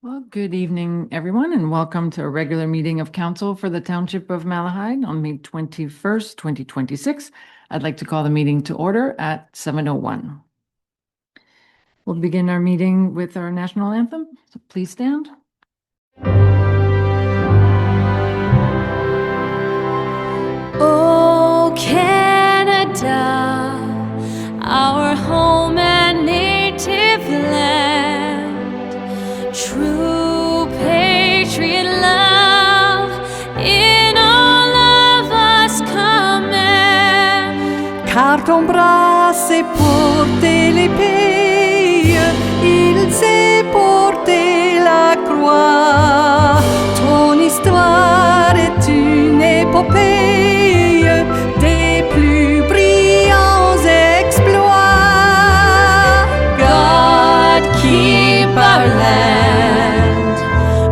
Well, good evening, everyone, and welcome to a regular meeting of council for the Township of Malahide on May 21st, 2026. I'd like to call the meeting to order at 7:01. We'll begin our meeting with our national anthem, so please stand. Oh, Canada, our home and native land, true patriot love in all of us command. Car ton bras s'est porté l'épée, il s'est porté la croix. Ton histoire est une épopée des plus brillants exploits. God keep our land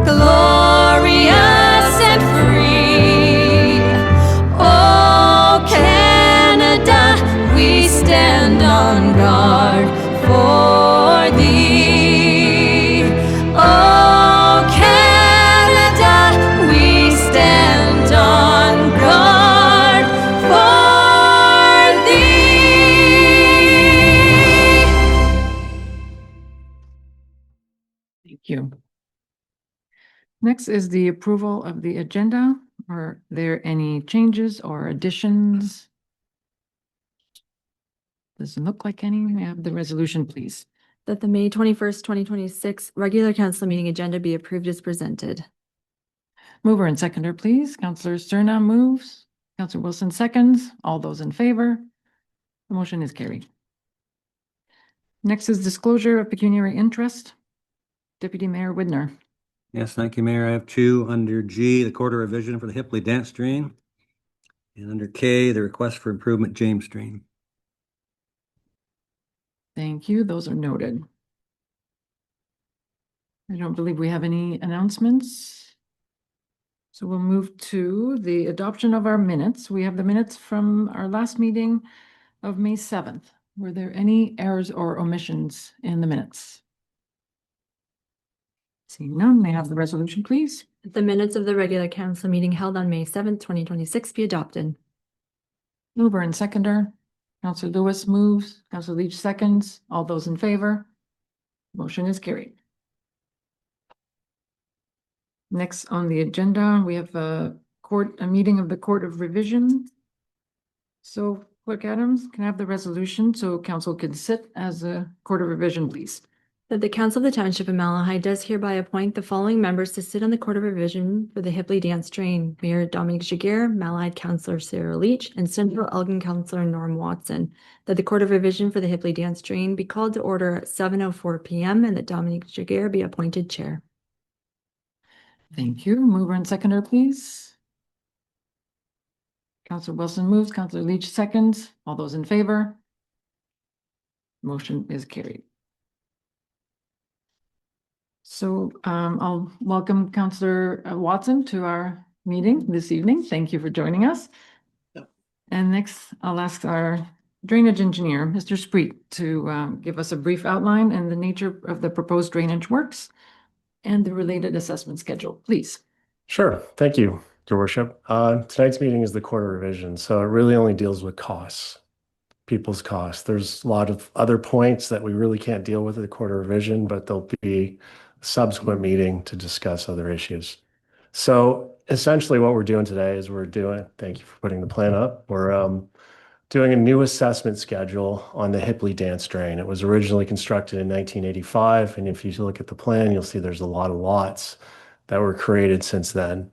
glorious and free. Oh, Canada, we stand on guard for thee. Oh, Canada, we stand on guard for thee. Thank you. Next is the approval of the agenda. Are there any changes or additions? Doesn't look like any. May I have the resolution, please? That the May 21st, 2026 regular council meeting agenda be approved as presented. Mover and seconder, please. Councillor Cerna moves. Councillor Wilson seconds. All those in favor? The motion is carried. Next is disclosure of pecuniary interest. Deputy Mayor Widner. Yes, thank you, Mayor. I have two under G, the quarter revision for the Hipley Dance Drain. And under K, the request for improvement James Drain. Thank you. Those are noted. I don't believe we have any announcements. So we'll move to the adoption of our minutes. We have the minutes from our last meeting of May 7th. Were there any errors or omissions in the minutes? Seeing none, may I have the resolution, please? That the minutes of the regular council meeting held on May 7th, 2026 be adopted. Mover and seconder. Councillor Lewis moves. Councillor Leach seconds. All those in favor? Motion is carried. Next on the agenda, we have a meeting of the Court of Revision. So Clerk Adams, can I have the resolution so council can sit as a Court of Revision, please? That the council of the township of Malahide does hereby appoint the following members to sit on the court of revision for the Hipley Dance Drain: Mayor Dominic Giguere, Malahide Councillor Sarah Leach, and Central Elgin Councillor Norm Watson. That the court of revision for the Hipley Dance Drain be called to order at 7:04 p.m. and that Dominic Giguere be appointed chair. Thank you. Mover and seconder, please. Councillor Wilson moves. Councillor Leach seconds. All those in favor? Motion is carried. So I'll welcome Councillor Watson to our meeting this evening. Thank you for joining us. Yep. And next, I'll ask our drainage engineer, Mr. Spreet, to give us a brief outline and the nature of the proposed drainage works and the related assessment schedule, please. Sure. Thank you, Your Worship. Tonight's meeting is the quarter revision, so it really only deals with costs, people's costs. There's a lot of other points that we really can't deal with at the quarter revision, but there'll be a subsequent meeting to discuss other issues. So essentially what we're doing today is thank you for putting the plan up. We're doing a new assessment schedule on the Hipley Dance Drain. It was originally constructed in 1985, and if you look at the plan, you'll see there's a lot of lots that were created since then.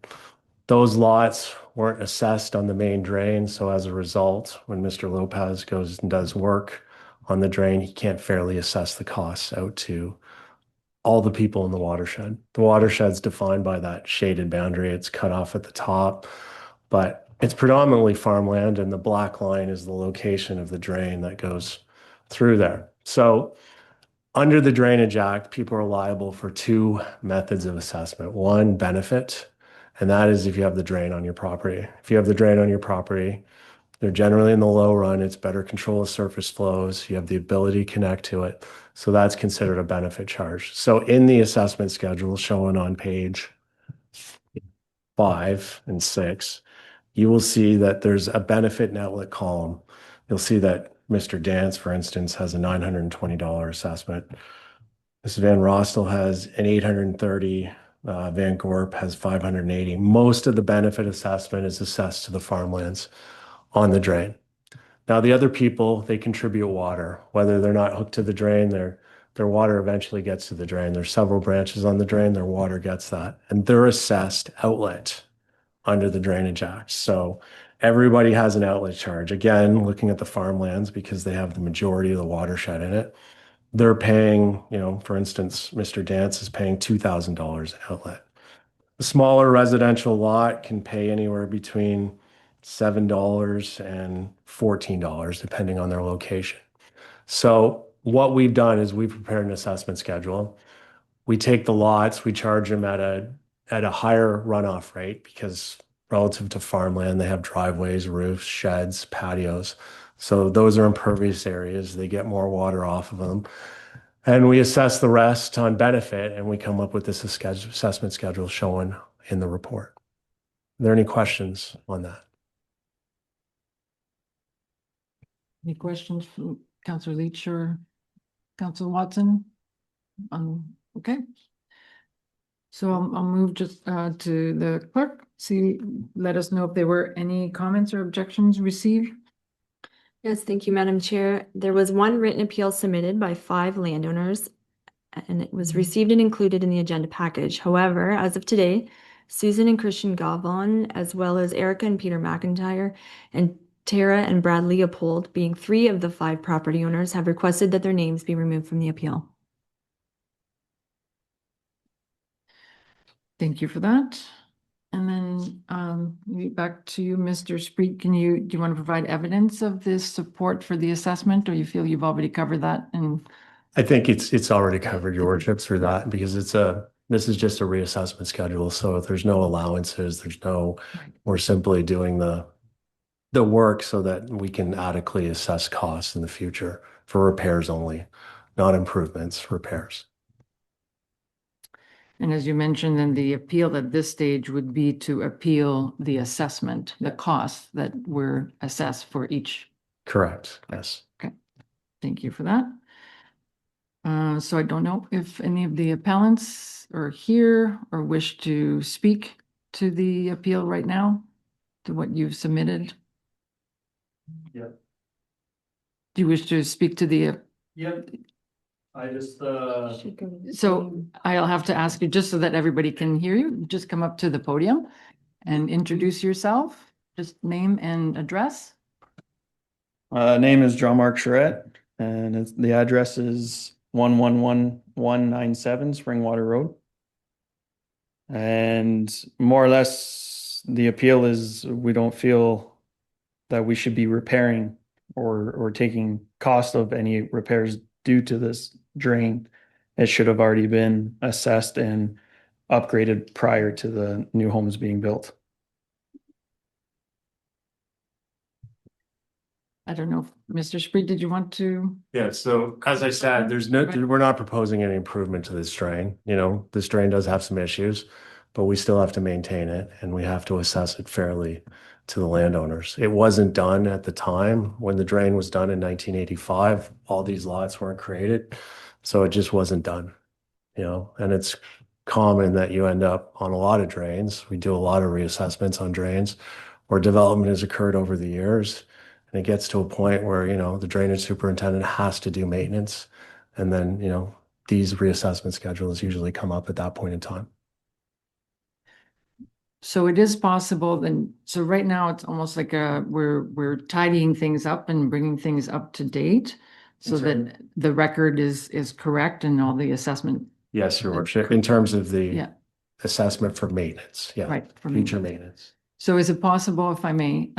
Those lots weren't assessed on the main drain, so as a result, when Mr. Lopez goes and does work on the drain, he can't fairly assess the costs out to all the people in the watershed. The watershed's defined by that shaded boundary. It's cut off at the top, but it's predominantly farmland, and the black line is the location of the drain that goes through there. So under the Drainage Act, people are liable for two methods of assessment. One, benefit, and that is if you have the drain on your property. If you have the drain on your property, They're generally in the low run. It's better control of surface flows. You have the ability to connect to it. So that's considered a benefit charge. So in the assessment schedule shown on page 5 and 6, you will see that there's a benefit and outlet column. You'll see that Mr. Dance, for instance, has a $920 assessment. Mrs. Van Rostel has an $830. Van Gorp has $580. Most of the benefit assessment is assessed to the farmlands on the drain. Now, the other people, they contribute water. Whether they're not hooked to the drain, their water eventually gets to the drain. There's several branches on the drain, their water gets that. And they're assessed outlet under the Drainage Act. So everybody has an outlet charge. Again, looking at the farmlands because they have the majority of the watershed in it. They're paying, for instance, Mr. Dance is paying $2,000 outlet. A smaller residential lot can pay anywhere between $7 and $14, depending on their location. So what we've done is we've prepared an assessment schedule. We take the lots, we charge them at a higher runoff rate because relative to farmland, they have driveways, roofs, sheds, patios. So those are impervious areas. They get more water off of them. And we assess the rest on benefit, and we come up with this assessment schedule shown in the report. Are there any questions on that? Any questions from Councillor Leach or Councillor Watson? Okay. So I'll move just to the clerk. Let us know if there were any comments or objections received. Yes, thank you, Madam Chair. There was one written appeal submitted by 5 landowners, and it was received and included in the agenda package. However, as of today, Susan and Christian Galvon, as well as Erica and Peter McIntyre, and Tara and Brad Leopold, being 3 of the 5 property owners, have requested that their names be removed from the appeal. Thank you for that. And then maybe back to you, Mr. Spreet. Do you want to provide evidence of this support for the assessment, or you feel you've already covered that? And I think it's already covered, Your Worship, through that because this is just a reassessment schedule. So there's no allowances. We're simply doing the work so that we can adequately assess costs in the future for repairs only, not improvements, repairs. And as you mentioned, then the appeal at this stage would be to appeal the assessment, the costs that were assessed for each. Correct. Yes. Okay. Thank you for that. So I don't know if any of the appellants are here or wish to speak to the appeal right now, to what you've submitted. Yeah. Do you wish to speak to the? Yep. I just So I'll have to ask you, just so that everybody can hear you, just come up to the podium and introduce yourself, just name and address. Name is John Mark Charette, and the address is 111197 Springwater Road. And more or less, the appeal is we don't feel that we should be repairing or taking cost of any repairs due to this drain. It should have already been assessed and upgraded prior to the new homes being built. I don't know, if Mr. Spreet, did you want to? Yeah, so as I said, we're not proposing any improvement to this drain. This drain does have some issues, but we still have to maintain it and we have to assess it fairly to the landowners. It wasn't done at the time when the drain was done in 1985. All these lots weren't created, so it just wasn't done, and it's common that you end up on a lot of drains. We do a lot of reassessments on drains where development has occurred over the years. And it gets to a point where, the drainage superintendent has to do maintenance. And then, these reassessment schedules usually come up at that point in time. So it is possible then, so right now it's almost like we're tidying things up and bringing things up to date so That's right. that the record is correct and all the assessment. Yes, Your Worship, in terms of the Yeah, assessment for maintenance. Yeah. right. for Future maintenance. maintenance. So is it possible, if I may,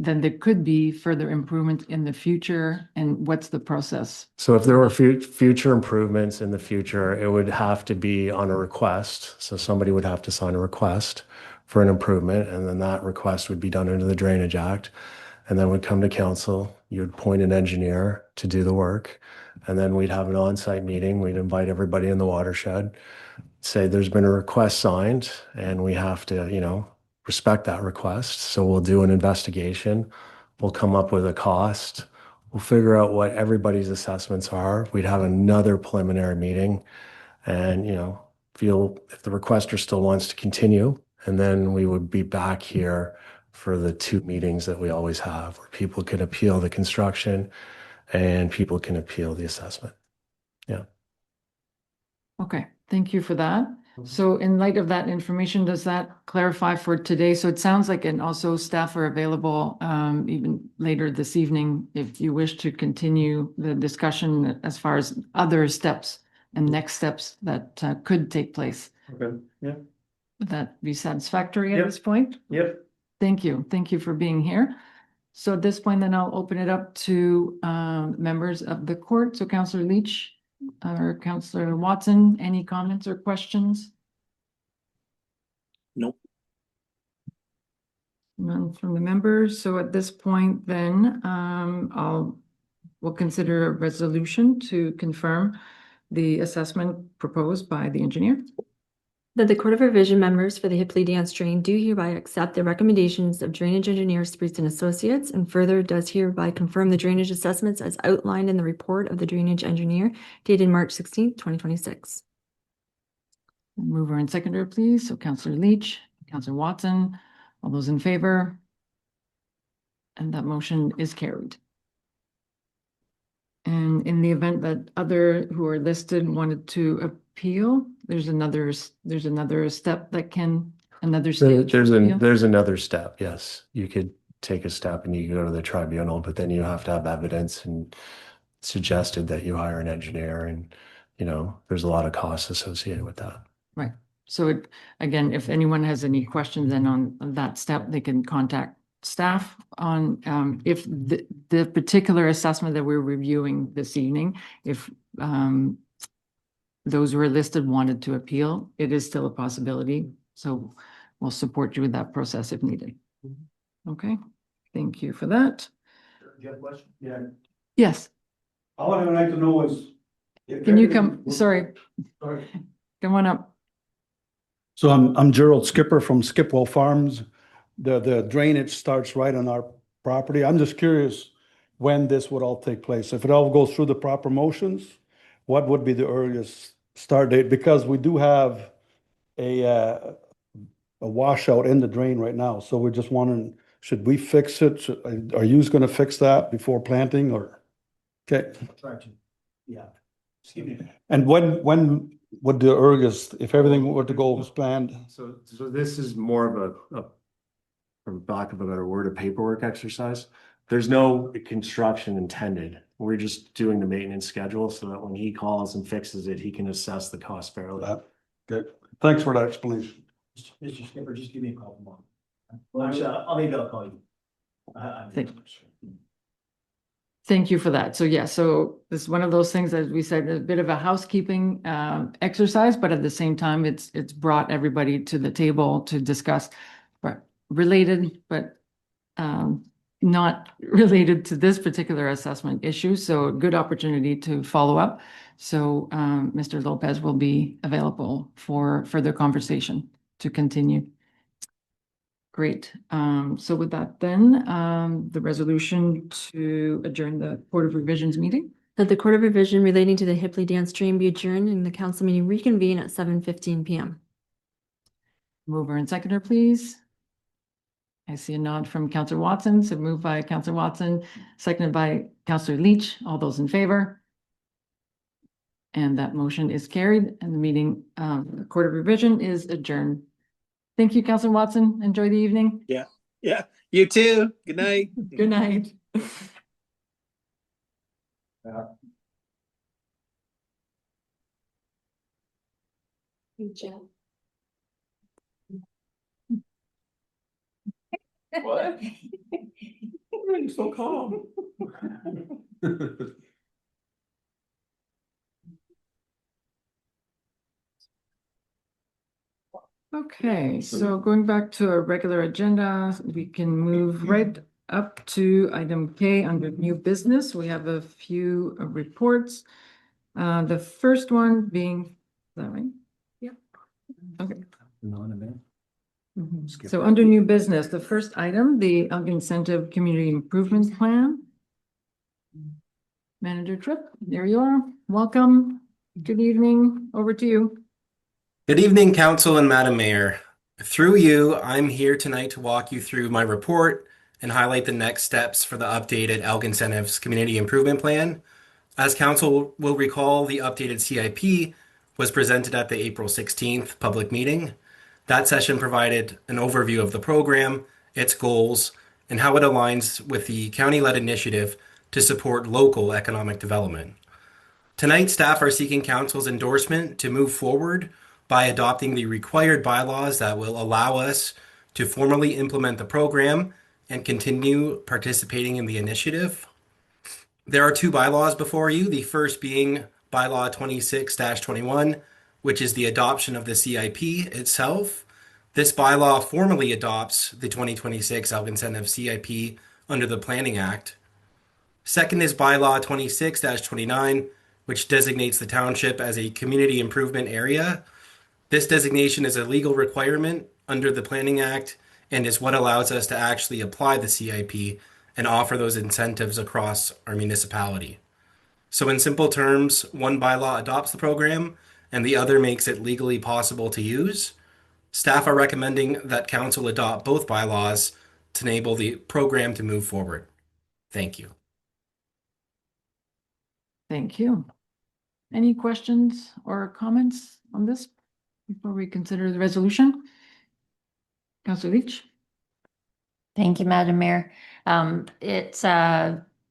then there could be further improvement in the future, and what's the process? So if there were future improvements in the future, it would have to be on a request. So somebody would have to sign a request for an improvement, and then that request would be done under the Drainage Act. and then would come to council. You'd appoint an engineer to do the work. And then we'd have an on-site meeting. We'd invite everybody in the watershed, say there's been a request signed and we have to, respect that request. So we'll do an investigation. We'll come up with a cost. We'll figure out what everybody's assessments are. We'd have another preliminary meeting and, feel if the requester still wants to continue. And then we would be back here for the 2 meetings that we always have, where people can appeal the construction and people can appeal the assessment. Yeah. Okay, thank you for that. So in light of that information, does that clarify for today? So it sounds like, and also staff are available even later this evening if you wish to continue the discussion as far as other steps and next steps that could take place. Okay, yeah. Would that be satisfactory at Yep. this point? Yep. Thank you. Thank you for being here. So at this point, then I'll open it up to members of the court. So Councillor Leach or Councillor Watson, any comments or questions? Nope. None from the members. So at this point, then we'll consider a resolution to confirm the assessment proposed by the engineer. That the Court of Revision members for the Hipley Dance Drain do hereby accept the recommendations of drainage engineer Spruce and Associates, and further does hereby confirm the drainage assessments as outlined in the report of the drainage engineer dated March 16th, 2026. Mover and seconder, please. So Councillor Leach, Councillor Watson, all those in favor? And that motion is carried. And in the event that other who are listed wanted to appeal, there's another step that can, another stage. There's appeal? there's another step. Yes, you could take a step and you could go to the tribunal, but then you have to have evidence and suggested that you hire an engineer, and there's a lot of costs associated with that. Right. So again, if anyone has any questions then on that step, they can contact staff on if the particular assessment that we're reviewing this evening, if those who are listed wanted to appeal, it is still a possibility. So we'll support you with that process if needed. Okay, thank you for that. Do you have a question? Yeah. Yes, All I would like to know is. can you come, sorry, Sorry. come on up. So I'm Gerald Skipper from Skipwell Farms. The drainage starts right on our property. I'm just curious when this would all take place. If it all goes through the proper motions, what would be the earliest start date? Because we do have a washout in the drain right now. So we're just wondering, should we fix it? Are you going to fix that before planting or? Okay. Try to, yeah. Excuse me. And when would the earliest, if everything were to go as planned? So this is more of a, for lack of a better word, a paperwork exercise. There's no construction intended. We're just doing the maintenance schedule so that when he calls and fixes it, he can assess the cost fairly. Good. Thanks for that explanation. Mr. Skipper, just give me a call tomorrow. Well, actually, maybe I'll call you. Thank you for that. So yeah, so this is one of those things, as we said, a bit of a housekeeping exercise, but at the same time, it's brought everybody to the table to discuss related, but not related to this particular assessment issue. So a good opportunity to follow up. So Mr. Lopez will be available for further conversation to continue. Great. So with that then, the resolution to adjourn the Court of Revisions meeting. That the Court of Revision relating to the Hipley Dance Drain be adjourned and the council meeting reconvene at 7:15 p.m. Mover and seconder, please. I see a nod from Councillor Watson, so moved by Councillor Watson, seconded by Councillor Leach. All those in favor? And that motion is carried and the meeting, the Court of Revision is adjourned. Thank you, Councillor Watson. Enjoy the evening. Yeah, you too. Good night. Good night. What? Why are you so calm? Okay, so going back to our regular agenda, we can move right up to item K under new business. We have a few reports. The first one being, is that right? Yep. Okay. Non-event. Skip So that. under new business, the first item, the Elgin Incentive Community Improvement Plan. Manager Tripp, there you are. Welcome. Good evening. Over to you. Good evening, Council and Madam Mayor. Through you, I'm here tonight to walk you through my report and highlight the next steps for the updated Elgin Incentives Community Improvement Plan. As Council will recall, the updated CIP was presented at the April 16th public meeting. That session provided an overview of the program, its goals, and how it aligns with the county-led initiative to support local economic development. Tonight, staff are seeking Council's endorsement to move forward by adopting the required bylaws that will allow us to formally implement the program and continue participating in the initiative. There are two bylaws before you, the first being Bylaw 26-21, which is the adoption of the CIP itself. This bylaw formally adopts the 2026 Elgin Incentive CIP under the Planning Act. Second is Bylaw 26-29, which designates the township as a community improvement area. This designation is a legal requirement under the Planning Act and is what allows us to actually apply the CIP and offer those incentives across our municipality. So in simple terms, one bylaw adopts the program and the other makes it legally possible to use. Staff are recommending that Council adopt both bylaws to enable the program to move forward. Thank you. Thank you. Any questions or comments on this before we consider the resolution? Councilor Leach? Thank you, Madam Mayor. It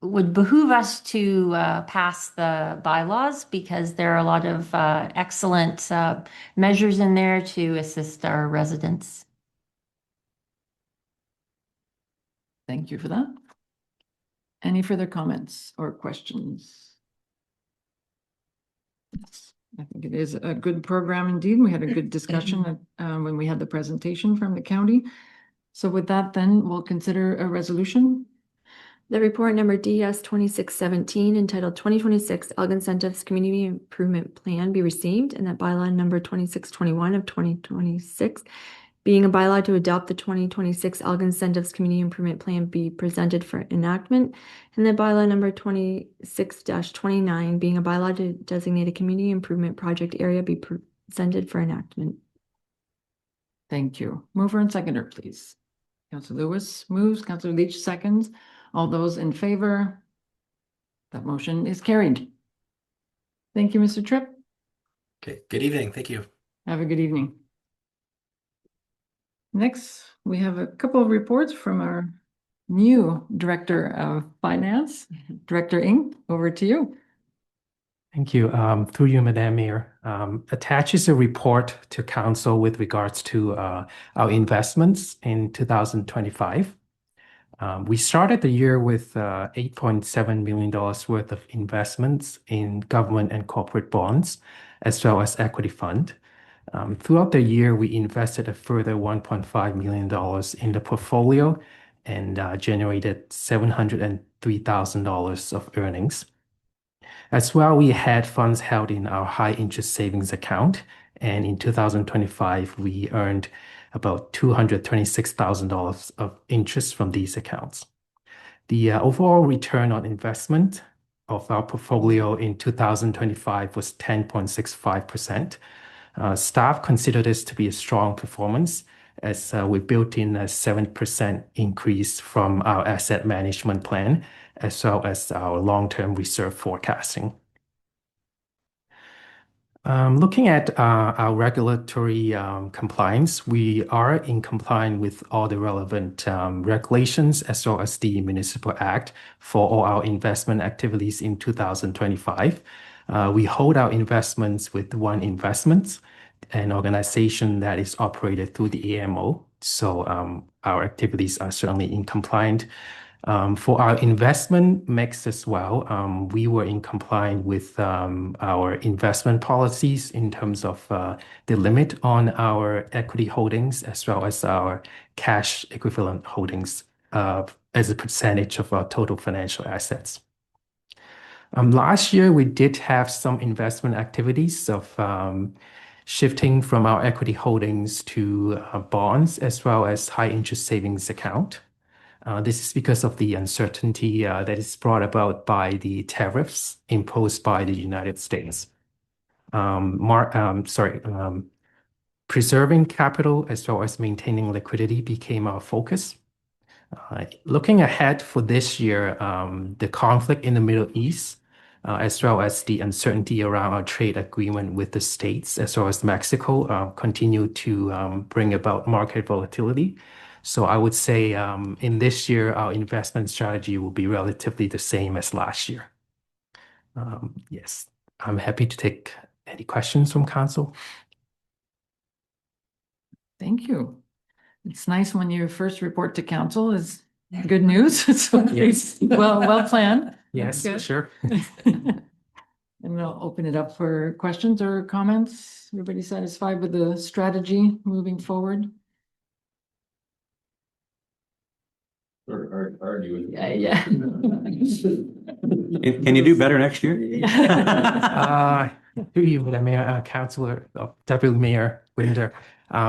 would behoove us to pass the bylaws because there are a lot of excellent measures in there to assist our residents. Thank you for that. Any further comments or questions? I think it is a good program indeed. We had a good discussion when we had the presentation from the county. So with that, then we'll consider a resolution. The report number DS 2617 entitled 2026 Elgin Incentives Community Improvement Plan be received, and that bylaw number 2621 of 2026 being a bylaw to adopt the 2026 Elgin Incentives Community Improvement Plan be presented for enactment, and that bylaw number 26-29 being a bylaw to designate a community improvement project area be presented for enactment. Thank you. Mover and seconder, please. Councilor Lewis moves, Councilor Leach seconds. All those in favor? That motion is carried. Thank you, Mr. Tripp. Okay, good evening. Thank you. Have a good evening. Next, we have a couple of reports from our new Director of Finance, Director Ng. Over to you. Thank you. Through you, Madam Mayor, attaches a report to Council with regards to our investments in 2025. We started the year with $8.7 million worth of investments in government and corporate bonds, as well as equity fund. Throughout the year, we invested a further $1.5 million in the portfolio and generated $703,000 of earnings. As well, we had funds held in our high interest savings account, and in 2025, we earned about $226,000 of interest from these accounts. The overall return on investment of our portfolio in 2025 was 10.65%. Staff consider this to be a strong performance as we built in a 7% increase from our asset management plan, as well as our long-term reserve forecasting. Looking at our regulatory compliance, we are in compliance with all the relevant regulations as well as the Municipal Act for all our investment activities in 2025. We hold our investments with One Investments, an organization that is operated through the AMO. So our activities are certainly in compliance. For our investment mix as well, we were in compliance with our investment policies in terms of the limit on our equity holdings as well as our cash equivalent holdings as a percentage of our total financial assets. Last year, we did have some investment activities of shifting from our equity holdings to bonds as well as high interest savings account. This is because of the uncertainty that is brought about by the tariffs imposed by the United States. Preserving capital as well as maintaining liquidity became our focus. Looking ahead for this year, the conflict in the Middle East, as well as the uncertainty around our trade agreement with the States, as well as Mexico, continue to bring about market volatility. So I would say in this year, our investment strategy will be relatively the same as last year. Yes, I'm happy to take any questions from council. Thank you. It's nice when your first report to council is good news. So Yes. well planned. Yes, That's good. sure. And we'll open it up for questions or comments. Everybody satisfied with the strategy moving forward? Or argue with. Yeah. Can you do better next year? To you, Madam Mayor, Councilor, Deputy Mayor Winder,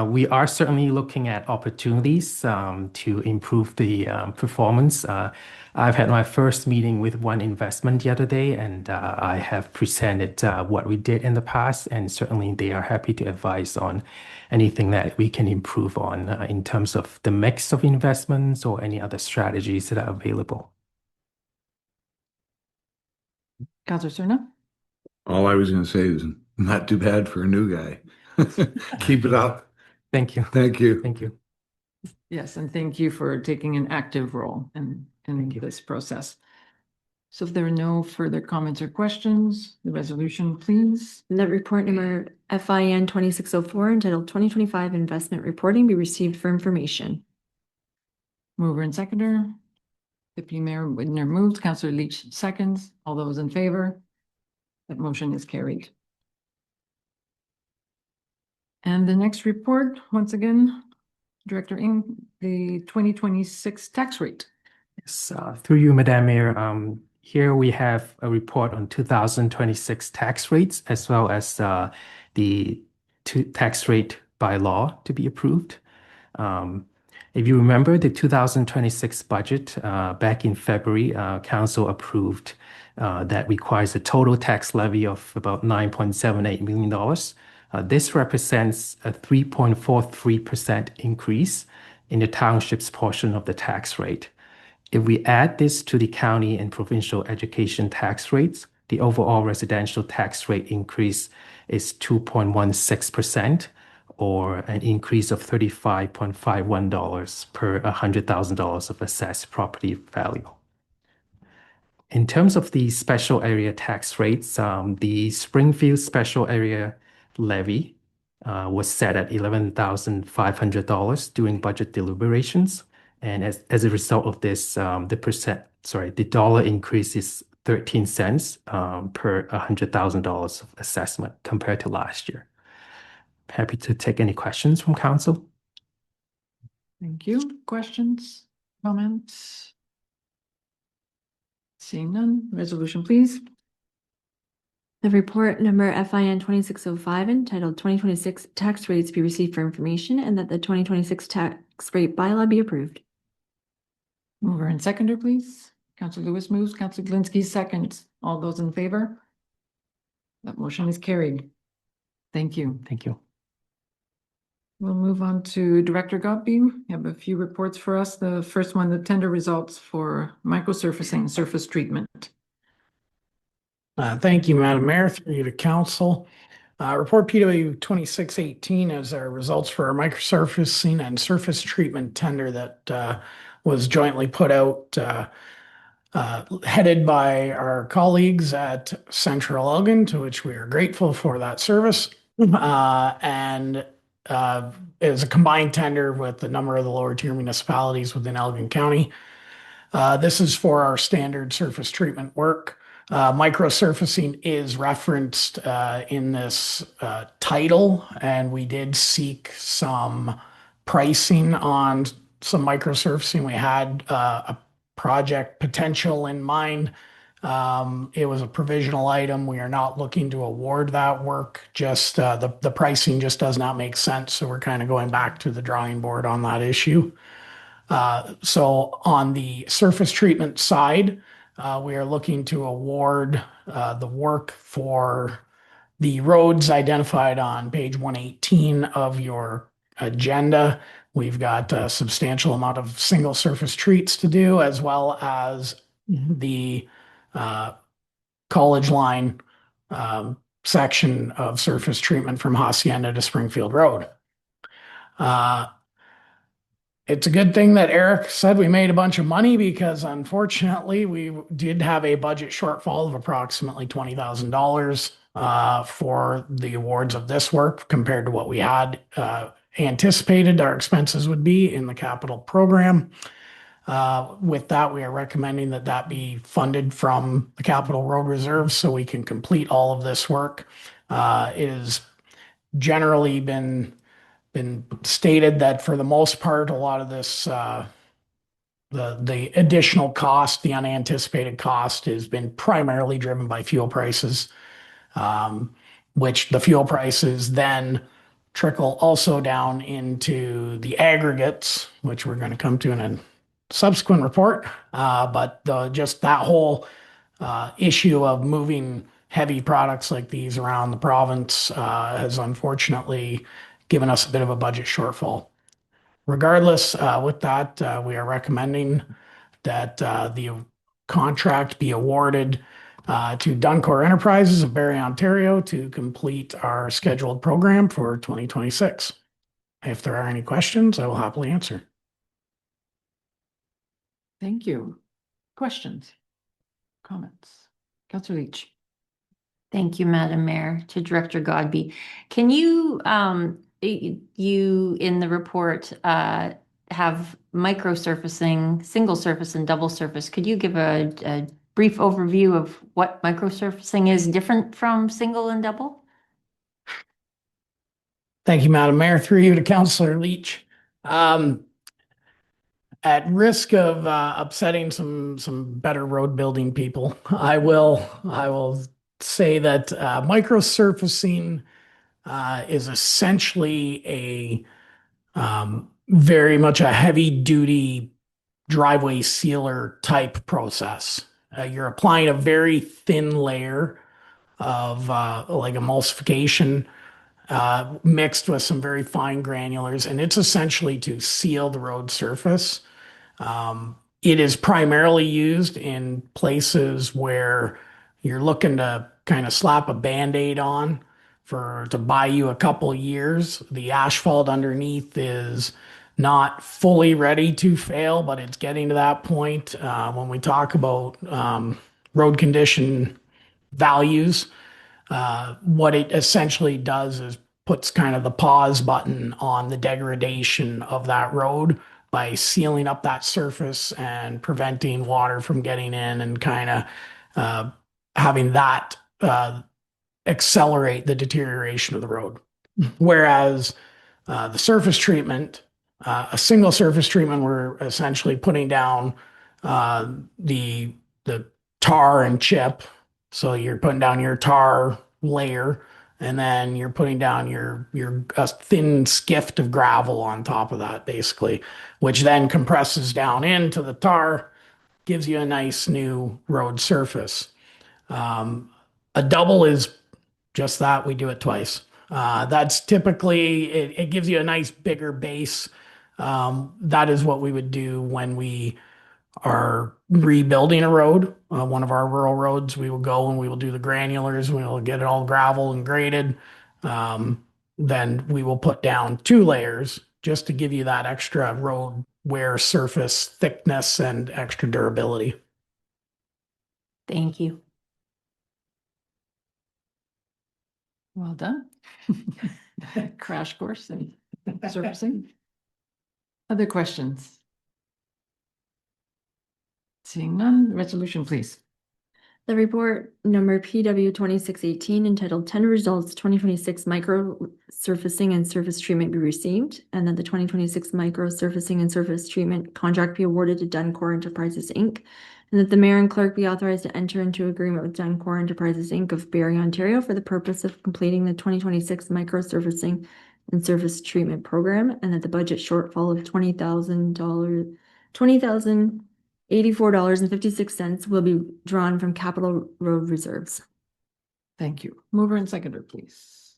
we are certainly looking at opportunities to improve the performance. I've had my first meeting with one investment the other day, and I have presented what we did in the past, and certainly they are happy to advise on anything that we can improve on in terms of the mix of investments or any other strategies that are available. Councilor Cerna? All I was going to say is not too bad for a new guy. Keep it up. Thank you. Thank you. Thank you. Yes, and thank you for taking an active role in this process. So if there are no further comments or questions, the resolution, please. Let report number FIN 2604 entitled 2025 Investment Reporting be received for information. Mover and seconder. Deputy Mayor Widner moves, Councilor Leach seconds. All those in favor? That motion is carried. And the next report, once again, Director Ng, the 2026 tax rate. Yes, through you, Madam Mayor, here we have a report on 2026 tax rates as well as the tax rate by law to be approved. If you remember the 2026 budget back in February, Council approved that requires a total tax levy of about $9.78 million. This represents a 3.43% increase in the township's portion of the tax rate. If we add this to the county and provincial education tax rates, the overall residential tax rate increase is 2.16%, or an increase of $35.51 per $100,000 of assessed property value. In terms of the special area tax rates, the Springfield special area levy was set at $11,500 during budget deliberations. And as a result of this, the dollar increase is 13 cents per $100,000 of assessment compared to last year. Happy to take any questions from council. Thank you. Questions, comments? Seeing none, resolution, please. The report number FIN 2605 entitled 2026 Tax Rates be received for information and that the 2026 tax rate bylaw be approved. Mover and seconder, please. Councilor Lewis moves, Councilor Glinski seconds. All those in favor? That motion is carried. Thank you. Thank you. We'll move on to Director Godby. You have a few reports for us. The first one, the tender results for microsurfacing and surface treatment. Thank you, Madam Mayor, through you to council. Report PW 2618 is our results for our microsurfacing and surface treatment tender that was jointly put out, headed by our colleagues at Central Elgin, to which we are grateful for that service. And is a combined tender with a number of the lower tier municipalities within Elgin County. This is for our standard surface treatment work. Microsurfacing is referenced in this title, and we did seek some pricing on some microsurfacing. We had a project potential in mind. It was a provisional item. We are not looking to award that work. Just the pricing just does not make sense. So we're kind of going back to the drawing board on that issue. So on the surface treatment side, we are looking to award the work for the roads identified on page 118 of your agenda. We've got a substantial amount of single surface treats to do, as well as the College Line section of surface treatment from Hacienda to Springfield Road. It's a good thing that Eric said we made a bunch of money, because unfortunately we did have a budget shortfall of approximately $20,000 for the awards of this work compared to what we had anticipated our expenses would be in the capital program. With that, we are recommending that that be funded from the capital road reserve so we can complete all of this work. It has generally been stated that for the most part, a lot of this, the additional cost, the unanticipated cost, has been primarily driven by fuel prices, which the fuel prices then trickle also down into the aggregates, which we're going to come to in a subsequent report. But just that whole issue of moving heavy products like these around the province has unfortunately given us a bit of a budget shortfall. Regardless, with that, we are recommending that the contract be awarded to Duncor Enterprises of Barrie, Ontario, to complete our scheduled program for 2026. If there are any questions, I will happily answer. Thank you. Questions? Comments? Councillor Leach. Thank you, Madam Mayor. To Director Godby, can you you in the report have microsurfacing, single surface and double surface? Could you give a brief overview of what microsurfacing is different from single and double? Thank you, Madam Mayor. Through you to Councillor Leach. At risk of upsetting some better road building people, I will say that microsurfacing is essentially a very much a heavy duty driveway sealer type process. You're applying a very thin layer of like emulsification mixed with some very fine granulars, and it's essentially to seal the road surface. It is primarily used in places where you're looking to kind of slap a Band-Aid on to buy you a couple years. The asphalt underneath is not fully ready to fail, but it's getting to that point. When we talk about road condition values, what it essentially does is puts kind of the pause button on the degradation of that road by sealing up that surface and preventing water from getting in, and kind of having that accelerate the deterioration of the road. Whereas the surface treatment, a single surface treatment, we're essentially putting down the tar and chip. So you're putting down your tar layer, and then you're putting down your thin skift of gravel on top of that, basically, which then compresses down into the tar, gives you a nice new road surface. A double is just that. We do it twice. That's typically, it gives you a nice bigger base. That is what we would do when we are rebuilding a road, one of our rural roads. We will go and we will do the granulars. We will get it all gravel and graded. Then we will put down 2 layers just to give you that extra road wear surface thickness and extra durability. Thank you. Well done. Crash course in surfacing. Other questions? Seeing none, resolution, please. The report number PW 2618 entitled Tender Results 2026 Micro Surfacing and Surface Treatment be received, and that the 2026 Micro Surfacing and Surface Treatment contract be awarded to Duncor Enterprises, Inc., and that the mayor and clerk be authorized to enter into agreement with Duncor Enterprises, Inc. of Barrie, Ontario for the purpose of completing the 2026 Micro Surfacing and Surface Treatment Program, and that the budget shortfall of $20,084.56 will be drawn from capital road reserves. Thank you. Mover and seconder, please.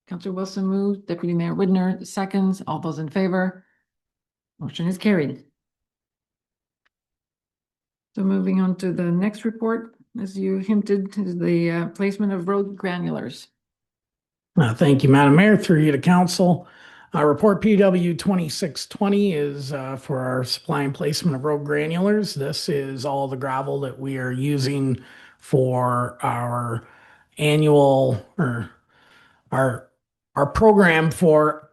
Counselor Wilson moved, Deputy Mayor Widner seconds. All those in favor? Motion is carried. So moving on to the next report, as you hinted, is the placement of road granulars. Thank you, Madam Mayor. Through you to council. Report PW 2620 is for our supply and placement of road granulars. This is all the gravel that we are using for our annual or our program for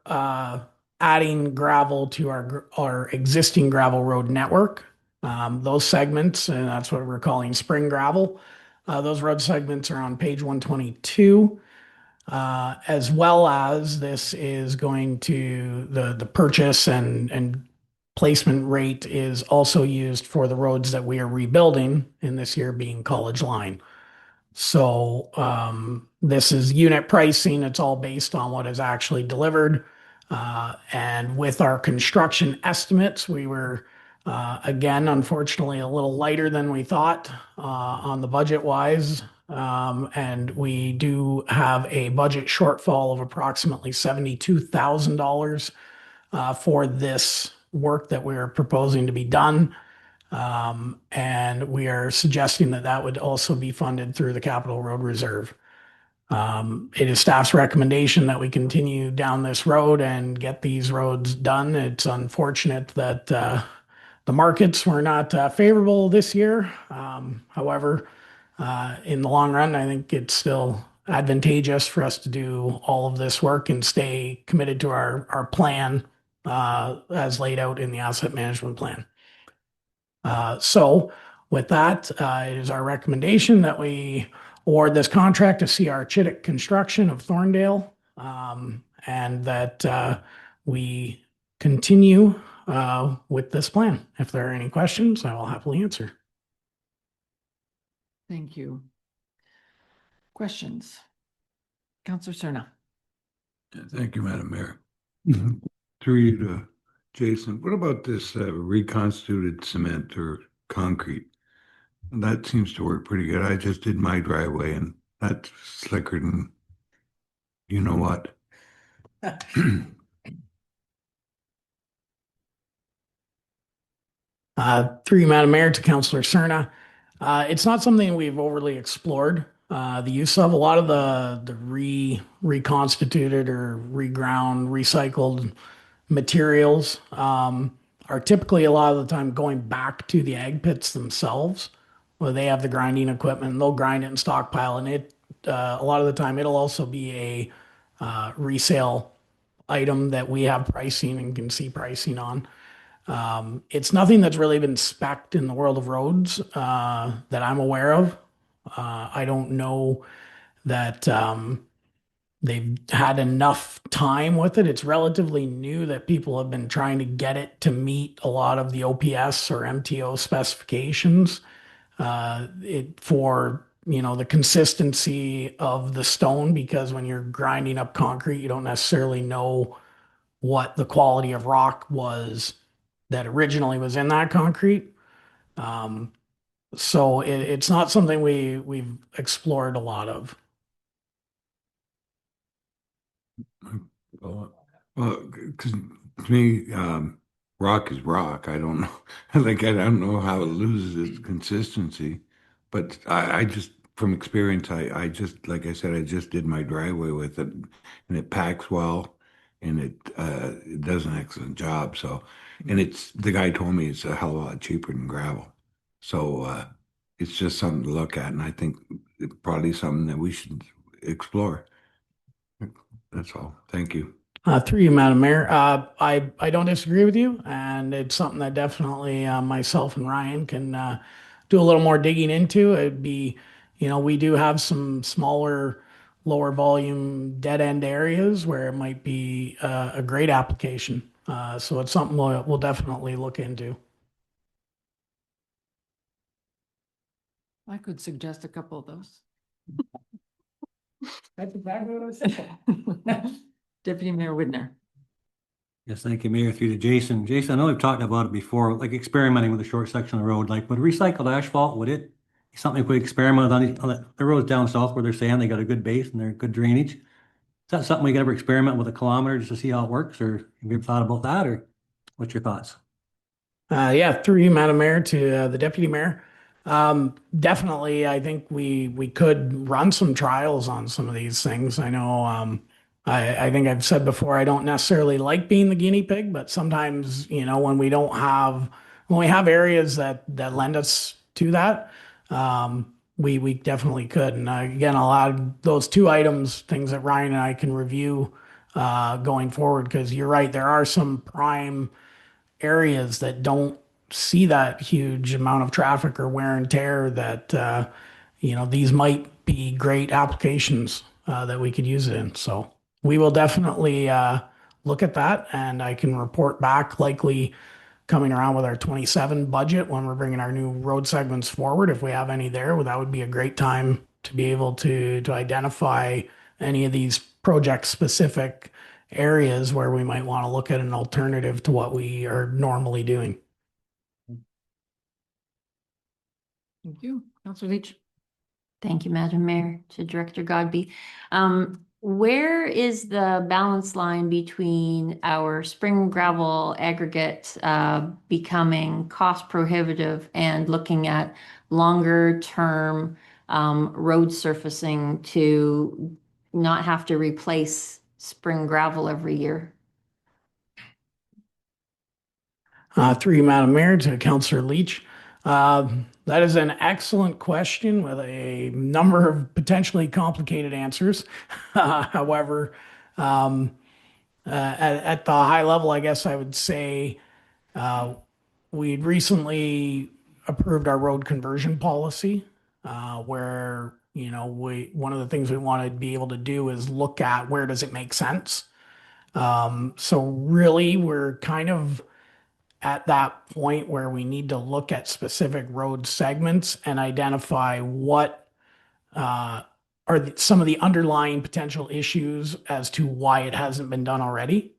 adding gravel to our existing gravel road network. Those segments, and that's what we're calling spring gravel. Those road segments are on page 122. As well as this is going to the purchase and placement rate is also used for the roads that we are rebuilding in this year being College Line. So this is unit pricing. It's all based on what is actually delivered. And with our construction estimates, we were again, unfortunately, a little lighter than we thought on the budget wise. And we do have a budget shortfall of approximately $72,000 for this work that we're proposing to be done. And we are suggesting that that would also be funded through the Capital Road Reserve. It is staff's recommendation that we continue down this road and get these roads done. It's unfortunate that the markets were not favorable this year. However, in the long run, I think it's still advantageous for us to do all of this work and stay committed to our plan as laid out in the asset management plan. So with that, it is our recommendation that we award this contract to CR Chittick Construction of Thorndale, and that we continue with this plan. If there are any questions, I will happily answer. Thank you. Questions? Counselor Cerna. Thank you, Madam Mayor. Through you to Jason, what about this reconstituted cement or concrete? That seems to work pretty good. I just did my driveway and that's slicker than you know what. Through you, Madam Mayor, to Councillor Cerna. It's not something we've overly explored the use of. A lot of the reconstituted or reground, recycled materials are typically a lot of the time going back to the ag pits themselves, where they have the grinding equipment and they'll grind it and stockpile. And it a lot of the time it'll also be a resale item that we have pricing and can see pricing on. It's nothing that's really been spec'd in the world of roads that I'm aware of. I don't know that they've had enough time with it. It's relatively new that people have been trying to get it to meet a lot of the OPS or MTO specifications for the consistency of the stone, because when you're grinding up concrete, you don't necessarily know what the quality of rock was that originally was in that concrete. So it's not something we've explored a lot of. Well, because to me, rock is rock. I don't know. I don't know how it loses its consistency, but I just, from experience, I just, like I said, I just did my driveway with it, and it packs well, and it does an excellent job. So, and the guy told me it's a hell of a lot cheaper than gravel. So it's just something to look at, and I think it's probably something that we should explore. That's all. Thank you. Through you, Madam Mayor. I don't disagree with you, and it's something that definitely myself and Ryan can do a little more digging into. It'd be, we do have some smaller, lower volume dead end areas where it might be a great application. So it's something we'll definitely look into. I could suggest a couple of those. That's exactly what I was thinking. Deputy Mayor Widner. Yes, thank you, Mayor, through to Jason. Jason, I know we've talked about it before, like experimenting with a short section of the road, like would recycled asphalt, would it be something if we experiment on the roads down south where they're saying they got a good base and they're good drainage? Is that something we could ever experiment with a kilometer just to see how it works, or have you ever thought about that, or what's your thoughts? Yeah, through you, Madam Mayor, to the Deputy Mayor. Definitely, I think we could run some trials on some of these things. I know, I think I've said before, I don't necessarily like being the guinea pig, but sometimes, when we have areas that lend us to that, we definitely could. And again, I'll add those two items, things that Ryan and I can review going forward, because you're right, there are some prime areas that don't see that huge amount of traffic or wear and tear that these might be great applications that we could use it in. So we will definitely look at that, and I can report back likely coming around with our 27 budget when we're bringing our new road segments forward. If we have any there, well, that would be a great time to be able to identify any of these project specific areas where we might want to look at an alternative to what we are normally doing. Thank you. Councilor Leach. Thank you, Madam Mayor. To Director Godby. Where is the balance line between our spring gravel aggregate becoming cost prohibitive and looking at longer term road surfacing to not have to replace spring gravel every year? Through you, Madam Mayor, to Councillor Leach. That is an excellent question with a number of potentially complicated answers. However, at the high level, I guess I would say we'd recently approved our road conversion policy, where one of the things we want to be able to do is look at where does it make sense. So really, we're kind of at that point where we need to look at specific road segments and identify what are some of the underlying potential issues as to why it hasn't been done already.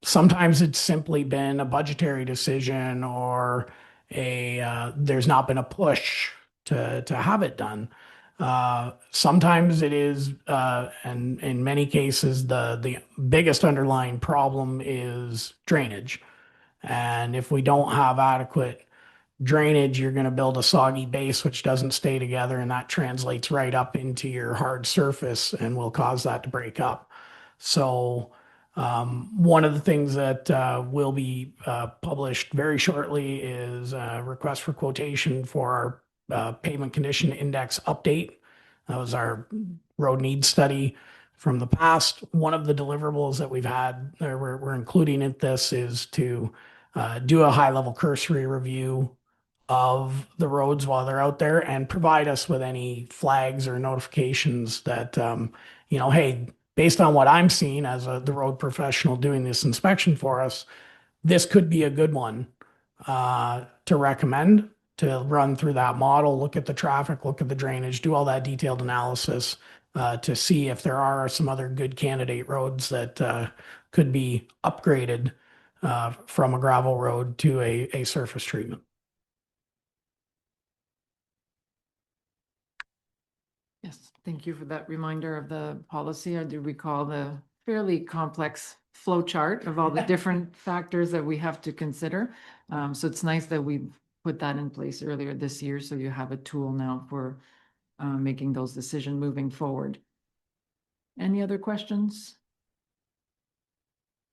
Sometimes it's simply been a budgetary decision, or there's not been a push to have it done. Sometimes it is, and in many cases, the biggest underlying problem is drainage. And if we don't have adequate drainage, you're going to build a soggy base, which doesn't stay together, and that translates right up into your hard surface and will cause that to break up. So one of the things that will be published very shortly is a request for quotation for our pavement condition index update. That was our road needs study from the past. One of the deliverables that we've had, we're including in this, is to do a high-level cursory review of the roads while they're out there and provide us with any flags or notifications that, hey, based on what I'm seeing as the road professional doing this inspection for us, this could be a good one to recommend, to run through that model, look at the traffic, look at the drainage, do all that detailed analysis to see if there are some other good candidate roads that could be upgraded from a gravel road to a surface treatment. Yes, thank you for that reminder of the policy. I do recall the fairly complex flow chart of all the different factors that we have to consider. So it's nice that we put that in place earlier this year, so you have a tool now for making those decisions moving forward. Any other questions?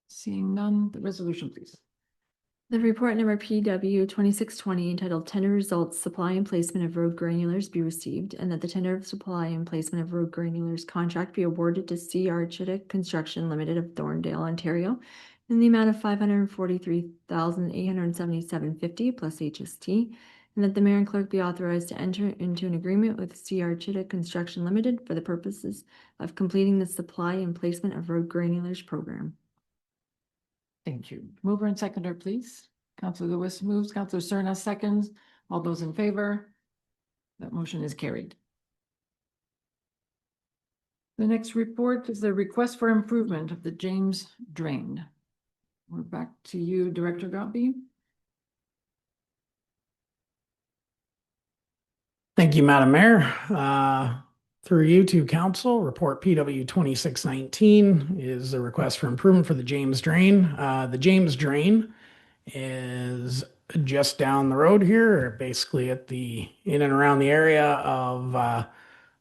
Seeing none, the resolution, please. The report number PW 2620 entitled Tender Results, Supply and Placement of Road Granulars be received, and that the tender of supply and placement of road granulars contract be awarded to C.R. Chittick Construction Limited of Thorndale, Ontario, in the amount of $543,877.50 plus HST, and that the mayor and clerk be authorized to enter into an agreement with CR Chitta Construction Limited for the purposes of completing the supply and placement of road granulars program. Thank you. Mover and seconder, please. Counselor Lewis moves, Counselor Cerna seconds. All those in favor? That motion is carried. The next report is the request for improvement of the James Drain. We're back to you, Director Gottlieb. Thank you, Madam Mayor. Through you to council, report PW 2619 is the request for improvement for the James Drain. The James Drain is just down the road here, basically in and around the area of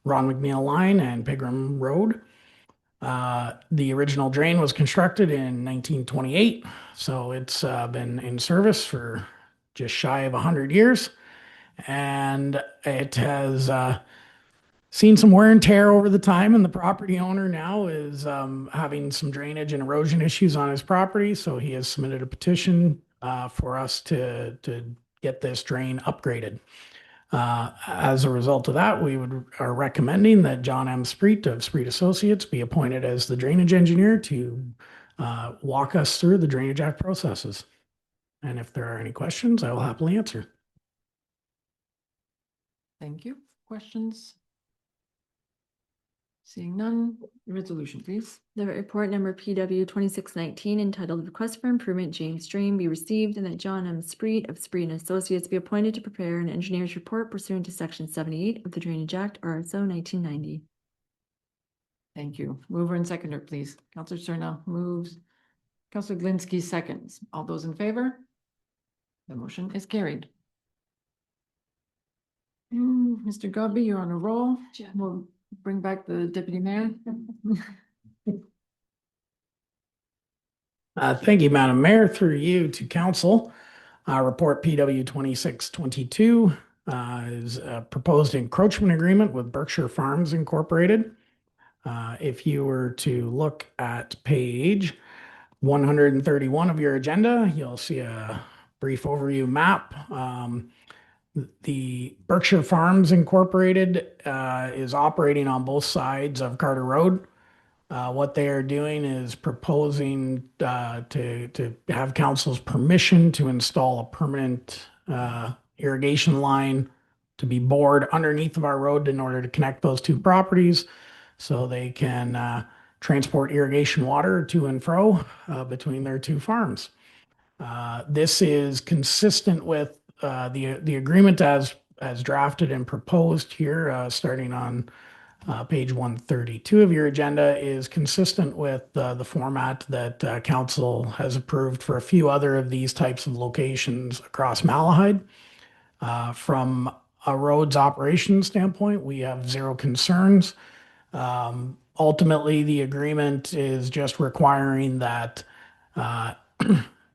Ron McNeil Line and Pigram Road. The original drain was constructed in 1928, so it's been in service for just shy of 100 years. And it has seen some wear and tear over the time, and the property owner now is having some drainage and erosion issues on his property. So he has submitted a petition for us to get this drain upgraded. As a result of that, we are recommending that John M. Spreet of Spreet Associates be appointed as the drainage engineer to walk us through the Drainage Act processes. And if there are any questions, I will happily answer. Thank you. Questions? Seeing none, resolution, please. The report number PW 2619 entitled Request for Improvement James Drain be received, and that John M. Spreet of Spreet and Associates be appointed to prepare an engineer's report pursuant to Section 78 of the Drainage Act, RSO 1990. Thank you. Mover and seconder, please. Counselor Cerna moves. Counselor Glinski seconds. All those in favor? The motion is carried. Mr. Godby, you're on a roll. We'll bring back the deputy mayor. Thank you, Madam Mayor. Through you to council, report PW 2622 is a proposed encroachment agreement with Berkshire Farms Incorporated. If you were to look at page 131 of your agenda, you'll see a brief overview map. The Berkshire Farms Incorporated is operating on both sides of Carter Road. What they are doing is proposing to have council's permission to install a permanent irrigation line to be bored underneath of our road in order to connect those two properties so they can transport irrigation water to and fro between their two farms. This is consistent with the agreement as drafted and proposed here, starting on page 132 of your agenda, is consistent with the format that council has approved for a few other of these types of locations across Malahide. From a roads operations standpoint, we have zero concerns. Ultimately, the agreement is just requiring that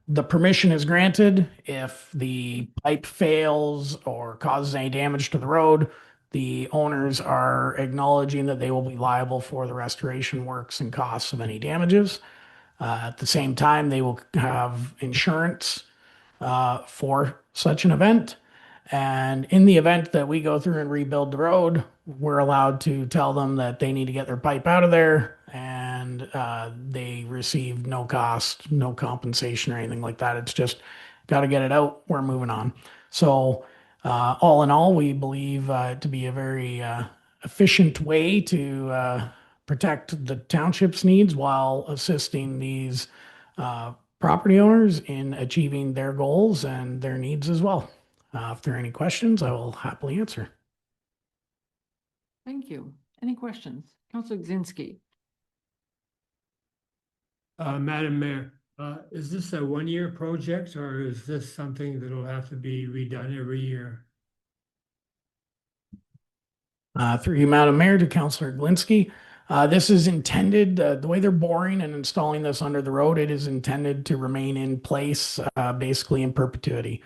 the permission is granted. If the pipe fails or causes any damage to the road, the owners are acknowledging that they will be liable for the restoration works and costs of any damages. At the same time, they will have insurance for such an event. And in the event that we go through and rebuild the road, we're allowed to tell them that they need to get their pipe out of there, and they receive no cost, no compensation or anything like that. It's just got to get it out. We're moving on. So all in all, we believe to be a very efficient way to protect the township's needs while assisting these property owners in achieving their goals and their needs as well. If there are any questions, I will happily answer. Thank you. Any questions? Councilor Glinski. Madam Mayor, is this a one-year project, or is this something that will have to be redone every year? Through you, Madam Mayor, to Councilor Glinski. This is intended, the way they're boring and installing this under the road, it is intended to remain in place basically in perpetuity.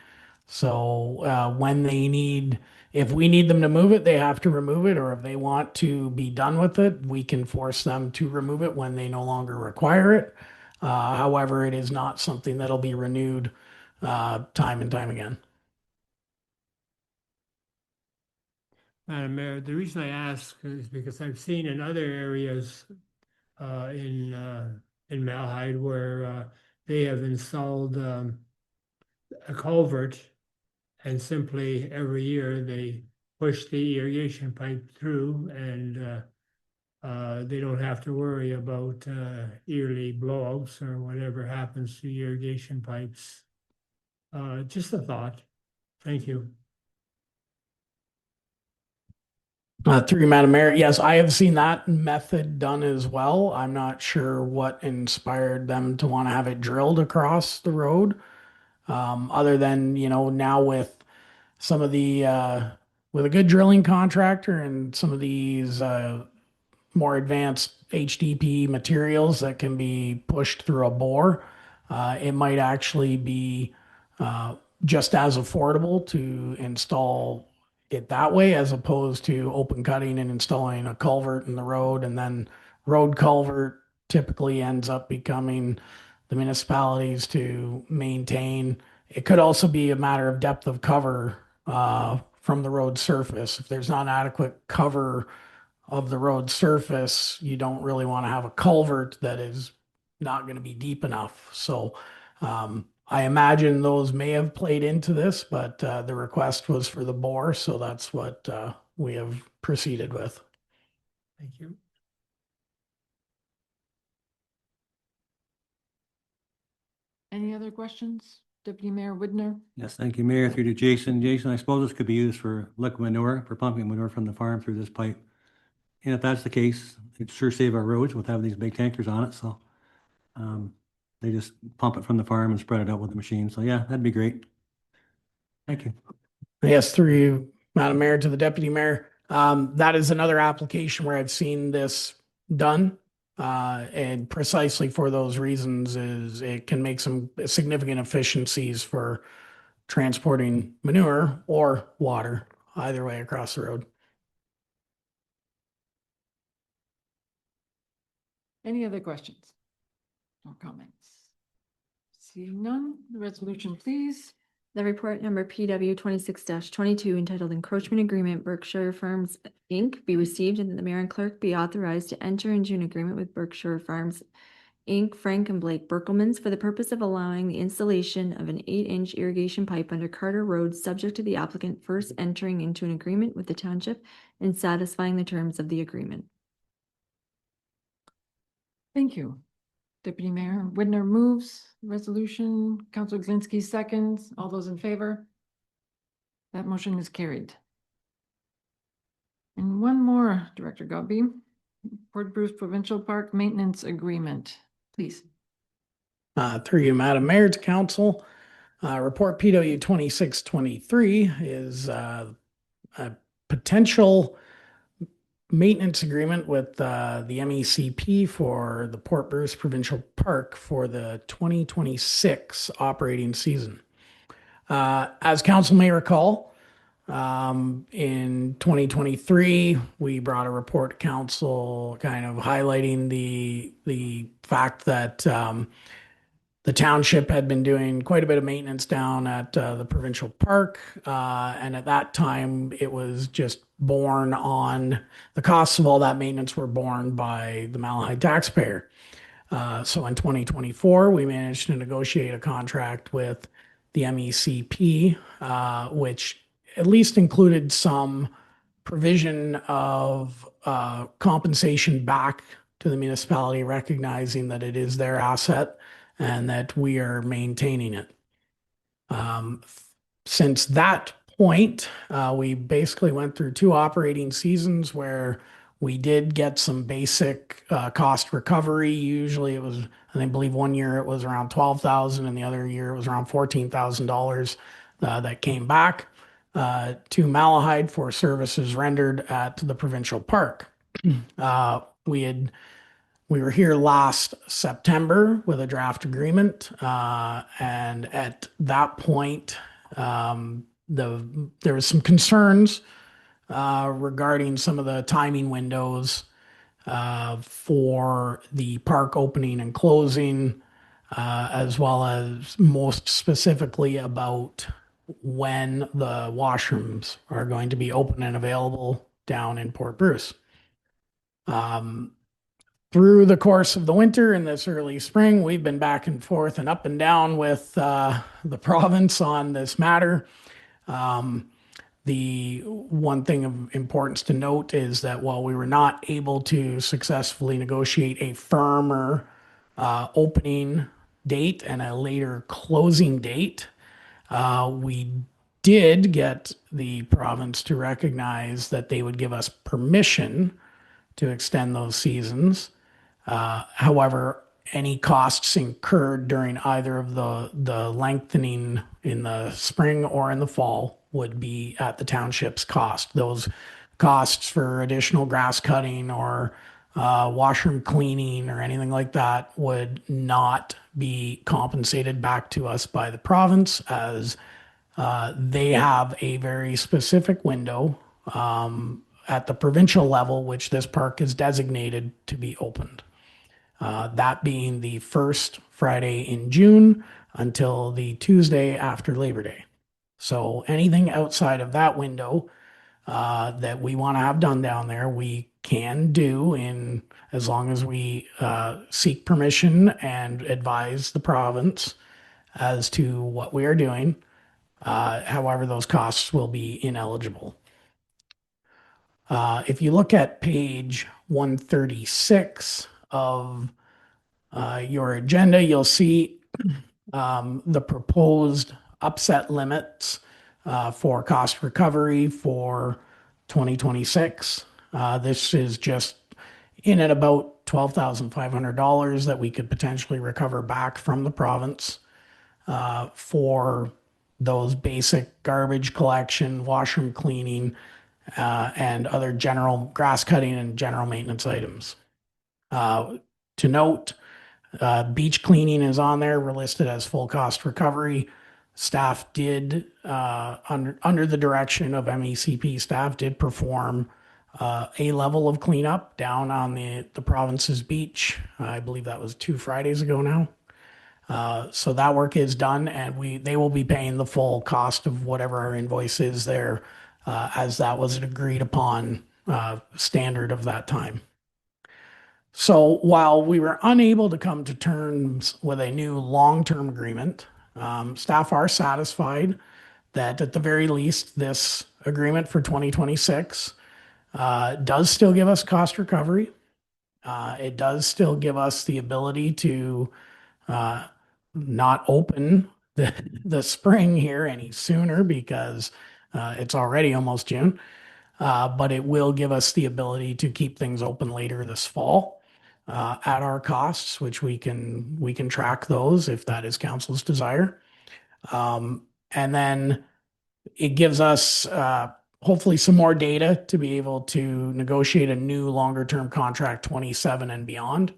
So when they need, if we need them to move it, they have to remove it, or if they want to be done with it, we can force them to remove it when they no longer require it. However, it is not something that'll be renewed time and time again. Madam Mayor, the reason I ask is because I've seen in other areas in Malahide where they have installed a culvert and simply every year they push the irrigation pipe through and they don't have to worry about yearly blowouts or whatever happens to irrigation pipes. Just a thought. Thank you. Through you, Madam Mayor, yes, I have seen that method done as well. I'm not sure what inspired them to want to have it drilled across the road. Other than, now with some of the, with a good drilling contractor and some of these more advanced HDP materials that can be pushed through a bore, it might actually be just as affordable to install it that way as opposed to open cutting and installing a culvert in the road, and then road culvert typically ends up becoming the municipalities to maintain. It could also be a matter of depth of cover from the road surface. If there's not adequate cover of the road surface, you don't really want to have a culvert that is not going to be deep enough. So I imagine those may have played into this, but the request was for the bore, so that's what we have proceeded with. Thank you. Any other questions? Deputy Mayor Widner? Yes, thank you, Mayor, through to Jason. Jason, I suppose this could be used for liquid manure, for pumping manure from the farm through this pipe. And if that's the case, it'd sure save our roads with having these big tankers on it, so they just pump it from the farm and spread it out with the machine. So yeah, that'd be great. Thank you. Yes, through you, Madam Mayor, to the Deputy Mayor. That is another application where I've seen this done. And precisely for those reasons is it can make some significant efficiencies for transporting manure or water either way across the road. Any other questions or comments? Seeing none, the resolution, please. The report number PW 26-22 entitled Encroachment Agreement Berkshire Farms Inc. be received and that the mayor and clerk be authorized to enter into an agreement with Berkshire Farms Inc., Frank and Blake Berkelmans for the purpose of allowing the installation of an 8-inch irrigation pipe under Carter Road, subject to the applicant first entering into an agreement with the township and satisfying the terms of the agreement. Thank you. Deputy Mayor Widner moves resolution. Councilor Glinski seconds. All those in favor? That motion is carried. And one more, Director Godby. Port Bruce Provincial Park Maintenance Agreement, please. Through you, Madam Mayor, to Council. Report PW 2623 is a potential maintenance agreement with the MECP for the Port Bruce Provincial Park for the 2026 operating season. As Council may recall, in 2023, we brought a report to Council kind of highlighting the fact that the township had been doing quite a bit of maintenance down at the provincial park. And at that time, it was just borne on the costs of all that maintenance were borne by the Malahide taxpayer. So in 2024, we managed to negotiate a contract with the MECP, which at least included some provision of compensation back to the municipality, recognizing that it is their asset and that we are maintaining it. Since that point, we basically went through 2 operating seasons where we did get some basic cost recovery. Usually it was, I believe one year it was around $12,000 and the other year it was around $14,000 that came back to Malahide for services rendered at the provincial park. We were here last September with a draft agreement, and at that point, there was some concerns regarding some of the timing windows for the park opening and closing, as well as most specifically about when the washrooms are going to be open and available down in Port Bruce. Through the course of the winter and this early spring, we've been back and forth and up and down with the province on this matter. The one thing of importance to note is that while we were not able to successfully negotiate a firmer opening date and a later closing date, we did get the province to recognize that they would give us permission to extend those seasons. However, any costs incurred during either of the lengthening in the spring or in the fall would be at the township's cost. Those costs for additional grass cutting or washroom cleaning or anything like that would not be compensated back to us by the province, as they have a very specific window at the provincial level, which this park is designated to be opened. That being the first Friday in June until the Tuesday after Labor Day. So anything outside of that window that we want to have done down there, we can do in as long as we seek permission and advise the province as to what we are doing. However, those costs will be ineligible. If you look at page 136 of your agenda, you'll see the proposed upset limits for cost recovery for 2026. This is just in at about $12,500 that we could potentially recover back from the province for those basic garbage collection, washroom cleaning, and other general grass cutting and general maintenance items. To note, beach cleaning is on there. We're listed as full cost recovery. Staff did, under the direction of MECP, staff did perform a level of cleanup down on the province's beach. I believe that was 2 Fridays ago now. So that work is done, and they will be paying the full cost of whatever our invoice is there, as that was an agreed upon standard of that time. So while we were unable to come to terms with a new long-term agreement, staff are satisfied that at the very least this agreement for 2026 does still give us cost recovery. It does still give us the ability to not open the spring here any sooner because it's already almost June. But it will give us the ability to keep things open later this fall at our costs, which we can track those if that is council's desire. And then it gives us hopefully some more data to be able to negotiate a new longer term contract 27 and beyond.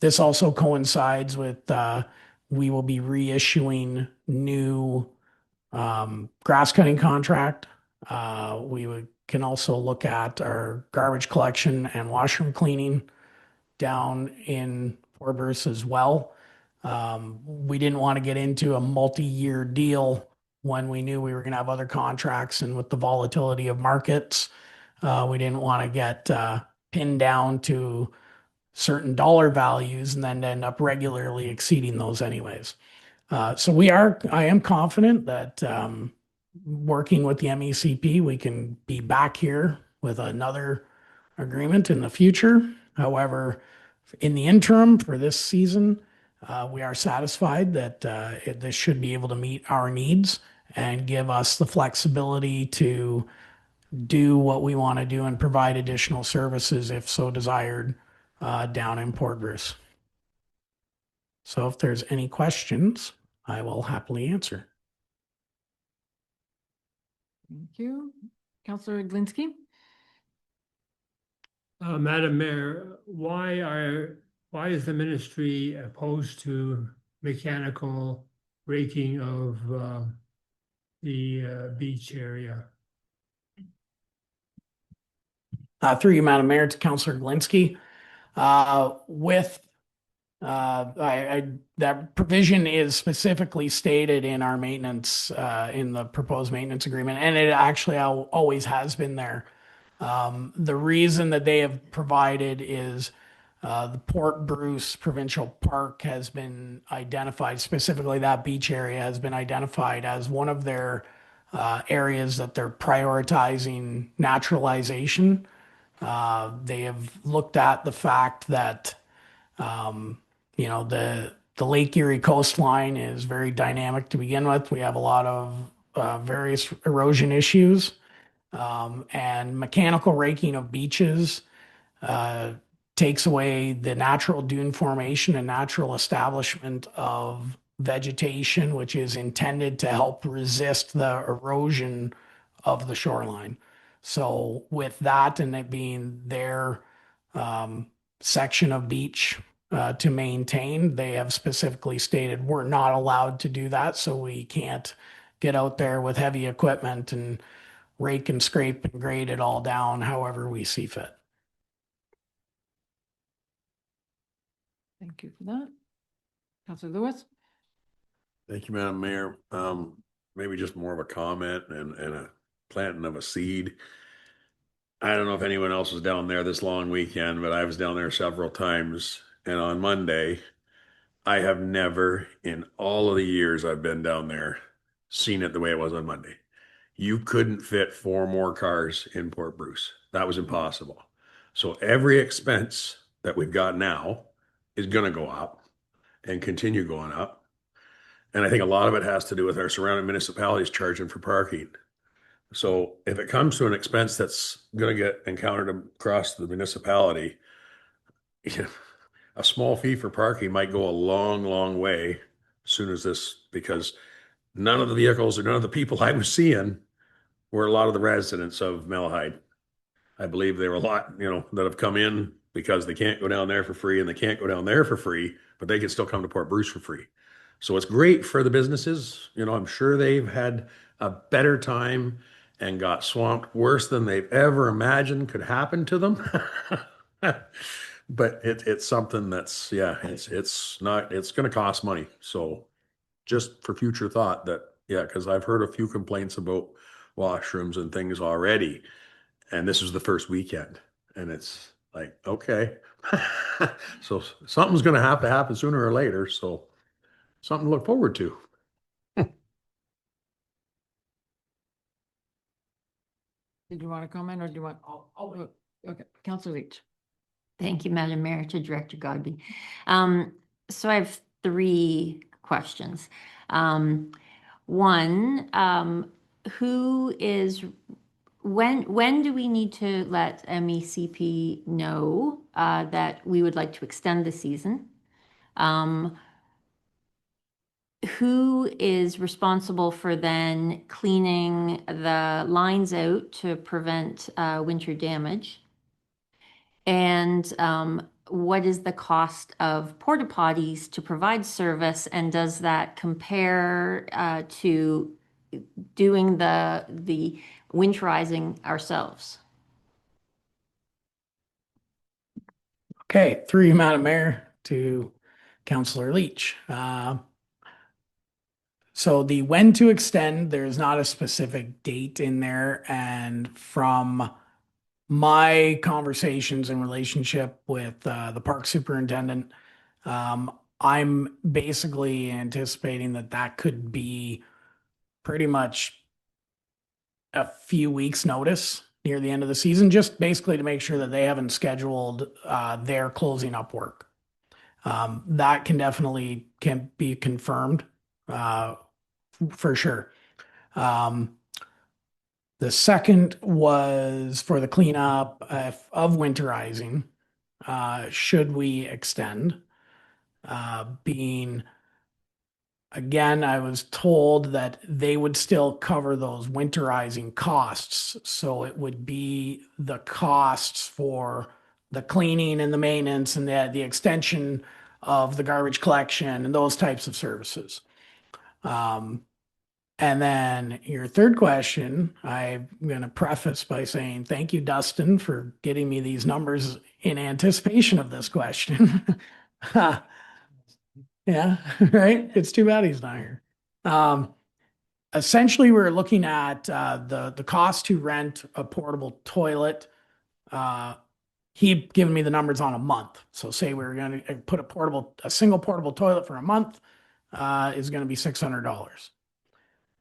This also coincides with we will be reissuing new grass cutting contract. We can also look at our garbage collection and washroom cleaning down in Port Bruce as well. We didn't want to get into a multi-year deal when we knew we were going to have other contracts, and with the volatility of markets, we didn't want to get pinned down to certain dollar values and then end up regularly exceeding those anyways. So I am confident that working with the MECP, we can be back here with another agreement in the future. However, in the interim for this season, we are satisfied that this should be able to meet our needs and give us the flexibility to do what we want to do and provide additional services if so desired down in Port Bruce. So if there's any questions, I will happily answer. Thank you. Councillor Glinski. Madam Mayor, why is the ministry opposed to mechanical raking of the beach area? Through you, Madam Mayor, to Councillor Glinski. With That provision is specifically stated in our maintenance, in the proposed maintenance agreement, and it actually always has been there. The reason that they have provided is the Port Bruce Provincial Park has been identified, specifically that beach area has been identified as one of their areas that they're prioritizing naturalization. They have looked at the fact that the Lake Erie coastline is very dynamic to begin with. We have a lot of various erosion issues, and mechanical raking of beaches takes away the natural dune formation and natural establishment of vegetation, which is intended to help resist the erosion of the shoreline. So with that and it being their section of beach to maintain, they have specifically stated we're not allowed to do that. So we can't get out there with heavy equipment and rake and scrape and grade it all down however we see fit. Thank you for that. Councilor Lewis? Thank you, Madam Mayor. Maybe just more of a comment and a planting of a seed. I don't know if anyone else was down there this long weekend, but I was down there several times. And on Monday, I have never, in all of the years I've been down there, seen it the way it was on Monday. You couldn't fit 4 more cars in Port Bruce. That was impossible. So every expense that we've got now is going to go up and continue going up. And I think a lot of it has to do with our surrounding municipalities charging for parking. So if it comes to an expense that's going to get encountered across the municipality, a small fee for parking might go a long, long way as soon as this, because none of the vehicles or none of the people I was seeing were a lot of the residents of Malahide. I believe there were a lot, that have come in because they can't go down there for free and they can't go down there for free, but they can still come to Port Bruce for free. So it's great for the businesses. I'm sure they've had a better time and got swamped worse than they've ever imagined could happen to them. But it's something that's, it's going to cost money. So just for future thought because I've heard a few complaints about washrooms and things already. And this is the first weekend and it's like, okay, so something's going to have to happen sooner or later. So something to look forward to. Did you want to comment or do you want? Okay, Councilor Leach. Thank you, Madam Mayor, to Director Godby. So I have 3 questions. One, when do we need to let MECP know that we would like to extend the season? Who is responsible for then cleaning the lines out to prevent winter damage? And what is the cost of porta potties to provide service? And does that compare to doing the winterizing ourselves? Okay, through you, Madam Mayor, to Councilor Leach. So the when to extend, there's not a specific date in there. And from my conversations and relationship with the park superintendent, I'm basically anticipating that could be pretty much a few weeks notice near the end of the season, just basically to make sure that they haven't scheduled their closing up work. That can definitely be confirmed for sure. The second was for the cleanup of winterizing. Should we extend? Again, I was told that they would still cover those winterizing costs. So it would be the costs for the cleaning and the maintenance and the extension of the garbage collection and those types of services. And then your third question, I'm going to preface by saying thank you, Dustin, for getting me these numbers in anticipation of this question. Yeah, right. It's too bad he's not here. Essentially, we're looking at the cost to rent a portable toilet. He'd given me the numbers on a month. So say we were going to put a single portable toilet for a month is going to be $600.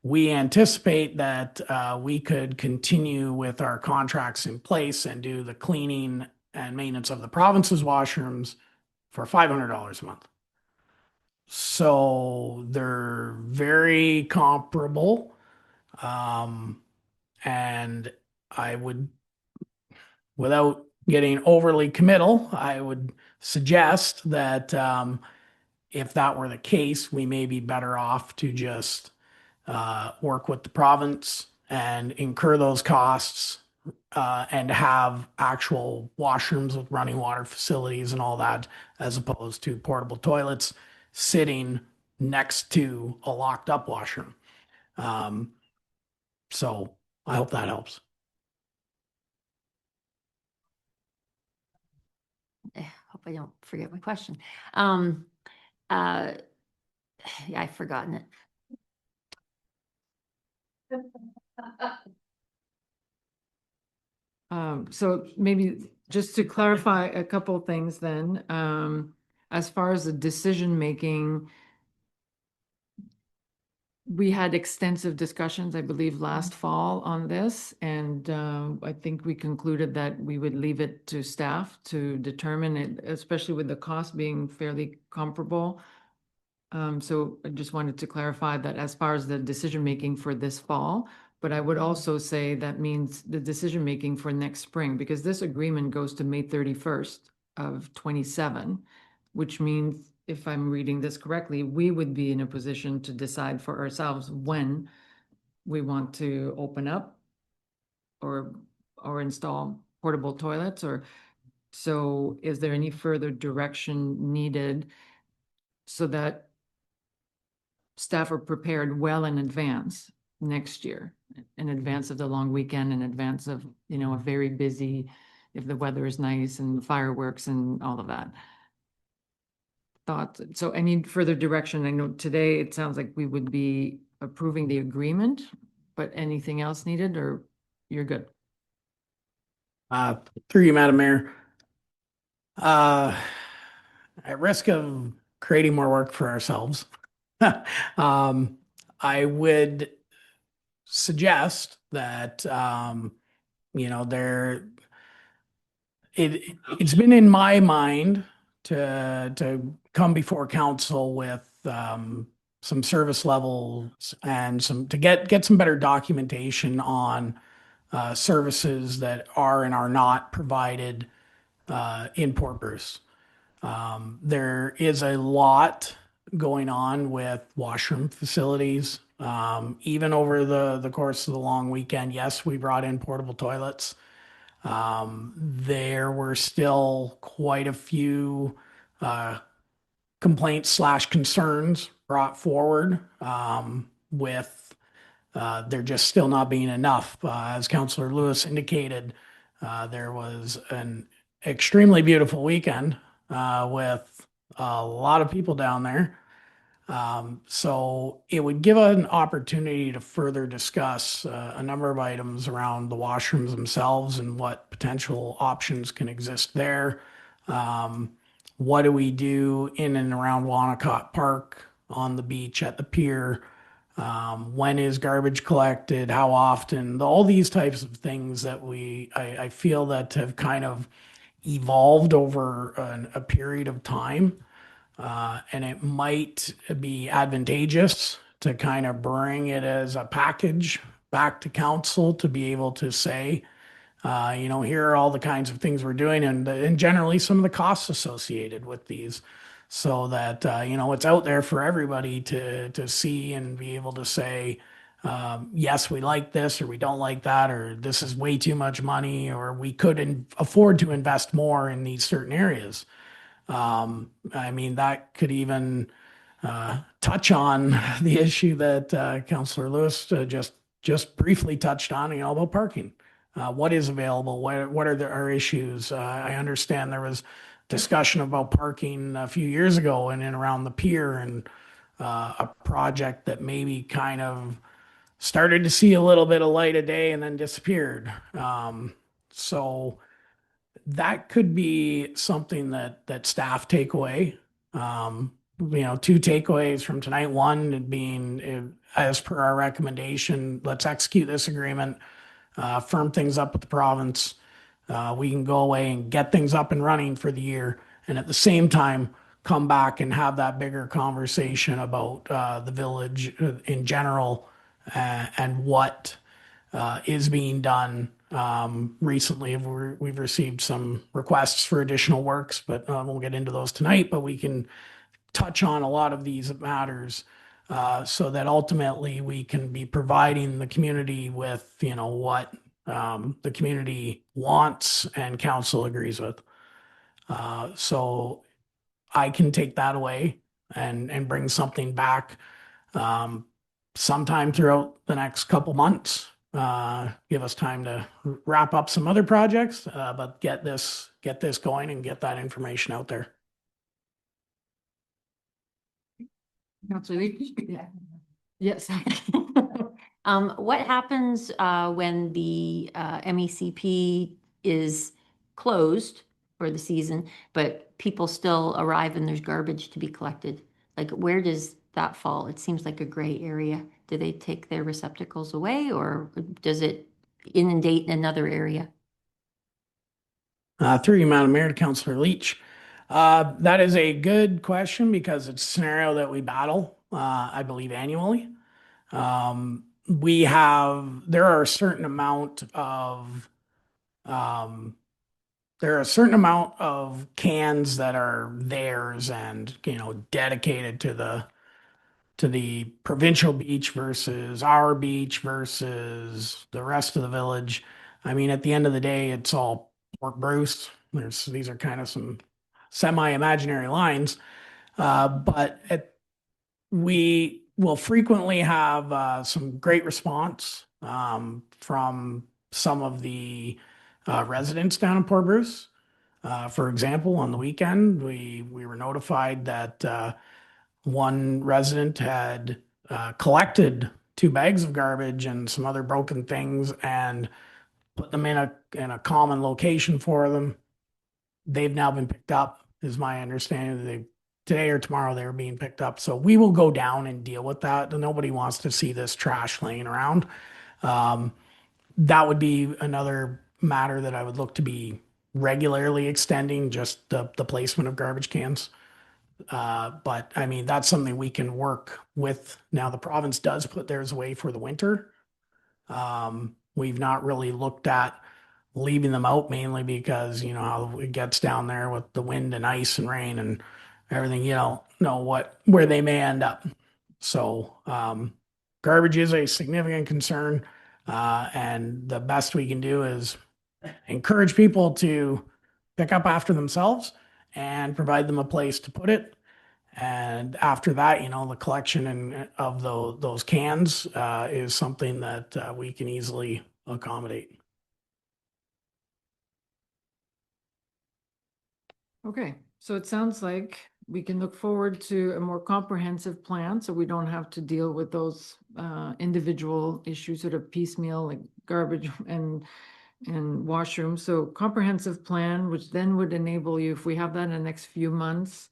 We anticipate that we could continue with our contracts in place and do the cleaning and maintenance of the province's washrooms for $500 a month. So they're very comparable. And I would, without getting overly committal, I would suggest that if that were the case, we may be better off to just work with the province and incur those costs and have actual washrooms with running water facilities and all that, as opposed to portable toilets sitting next to a locked up washroom. So I hope that helps. Hope I don't forget my question. Yeah, I've forgotten it. So maybe just to clarify a couple of things then, as far as the decision making, we had extensive discussions, I believe, last fall on this, and I think we concluded that we would leave it to staff to determine it, especially with the cost being fairly comparable. So I just wanted to clarify that as far as the decision making for this fall, but I would also say that means the decision making for next spring, because this agreement goes to May 31st of 27, which means, if I'm reading this correctly, we would be in a position to decide for ourselves when we want to open up or install portable toilets. Or so is there any further direction needed so that staff are prepared well in advance next year, in advance of the long weekend, in advance of, a very busy, if the weather is nice and fireworks and all of that? Thoughts? So any further direction? I know today it sounds like we would be approving the agreement, but anything else needed, or you're good? Through you, Madam Mayor. At risk of creating more work for ourselves, I would suggest that, it's been in my mind to come before council with some service levels and to get some better documentation on services that are and are not provided in Port Bruce. There is a lot going on with washroom facilities. Even over the course of the long weekend, yes, we brought in portable toilets. There were still quite a few complaints / concerns brought forward with there just still not being enough. As Councillor Lewis indicated, there was an extremely beautiful weekend with a lot of people down there. So it would give an opportunity to further discuss a number of items around the washrooms themselves and what potential options can exist there. What do we do in and around Wanacott Park, on the beach, at the pier? When is garbage collected? How often? All these types of things that I feel that have kind of evolved over a period of time. And it might be advantageous to kind of bring it as a package back to council to be able to say, here are all the kinds of things we're doing and generally some of the costs associated with these, so that, it's out there for everybody to see and be able to say, yes, we like this, or we don't like that, or this is way too much money, or we could afford to invest more in these certain areas. That could even touch on the issue that Councillor Lewis just briefly touched on, about parking. What is available? What are our issues? I understand there was discussion about parking a few years ago in and around the pier, and a project that maybe kind of started to see a little bit of light of day and then disappeared. So that could be something that staff take away. Two takeaways from tonight. One being, as per our recommendation, let's execute this agreement, firm things up with the province. We can go away and get things up and running for the year, and at the same time, come back and have that bigger conversation about the village in general, and what is being done. Recently, we've received some requests for additional works, but we'll get into those tonight. But we can touch on a lot of these matters, so that ultimately we can be providing the community with, what the community wants and council agrees with. So I can take that away and bring something back sometime throughout the next couple months. Give us time to wrap up some other projects, but get this going and get that information out there. Councillor Leach? Yeah. Yes. What happens when the MECP is closed for the season, but people still arrive and there's garbage to be collected? Like, where does that fall? It seems like a gray area. Do they take their receptacles away, or does it inundate another area? Through you, Madam Mayor, to Councillor Leach. That is a good question, because it's a scenario that we battle, I believe, annually. There are a certain amount of cans that are theirs and, dedicated to the provincial beach versus our beach versus the rest of the village. I mean, at the end of the day, it's all Port Bruce. These are kind of some semi-imaginary lines, but we will frequently have some great response from some of the residents down in Port Bruce. For example, on the weekend, we were notified that one resident had collected 2 bags of garbage and some other broken things and put them in a common location for them. They've now been picked up, is my understanding. Today or tomorrow they were being picked up. So we will go down and deal with that. Nobody wants to see this trash laying around. That would be another matter that I would look to be regularly extending, just the placement of garbage cans. But I mean, that's something we can work with. Now, the province does put theirs away for the winter. We've not really looked at leaving them out, mainly because, how it gets down there with the wind and ice and rain and everything. You don't know where they may end up. So garbage is a significant concern, and the best we can do is encourage people to pick up after themselves and provide them a place to put it. And after that, the collection of those cans is something that we can easily accommodate. Okay, so it sounds like we can look forward to a more comprehensive plan, so we don't have to deal with those individual issues sort of piecemeal, like garbage and washrooms. So comprehensive plan, which then would enable you, if we have that in the next few months,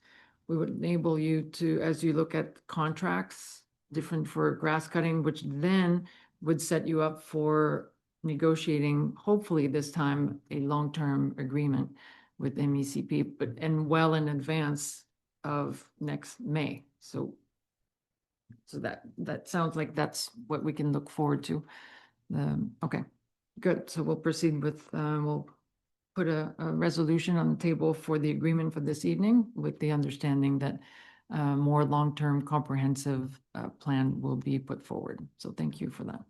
we would enable you to, as you look at contracts, different for grass cutting, which then would set you up for negotiating, hopefully this time, a long-term agreement with MECP, and well in advance of next May. So that sounds like that's what we can look forward to. Okay, good. So we'll proceed with, we'll put a resolution on the table for the agreement for this evening, with the understanding that more long-term comprehensive plan will be put forward. So thank you for that.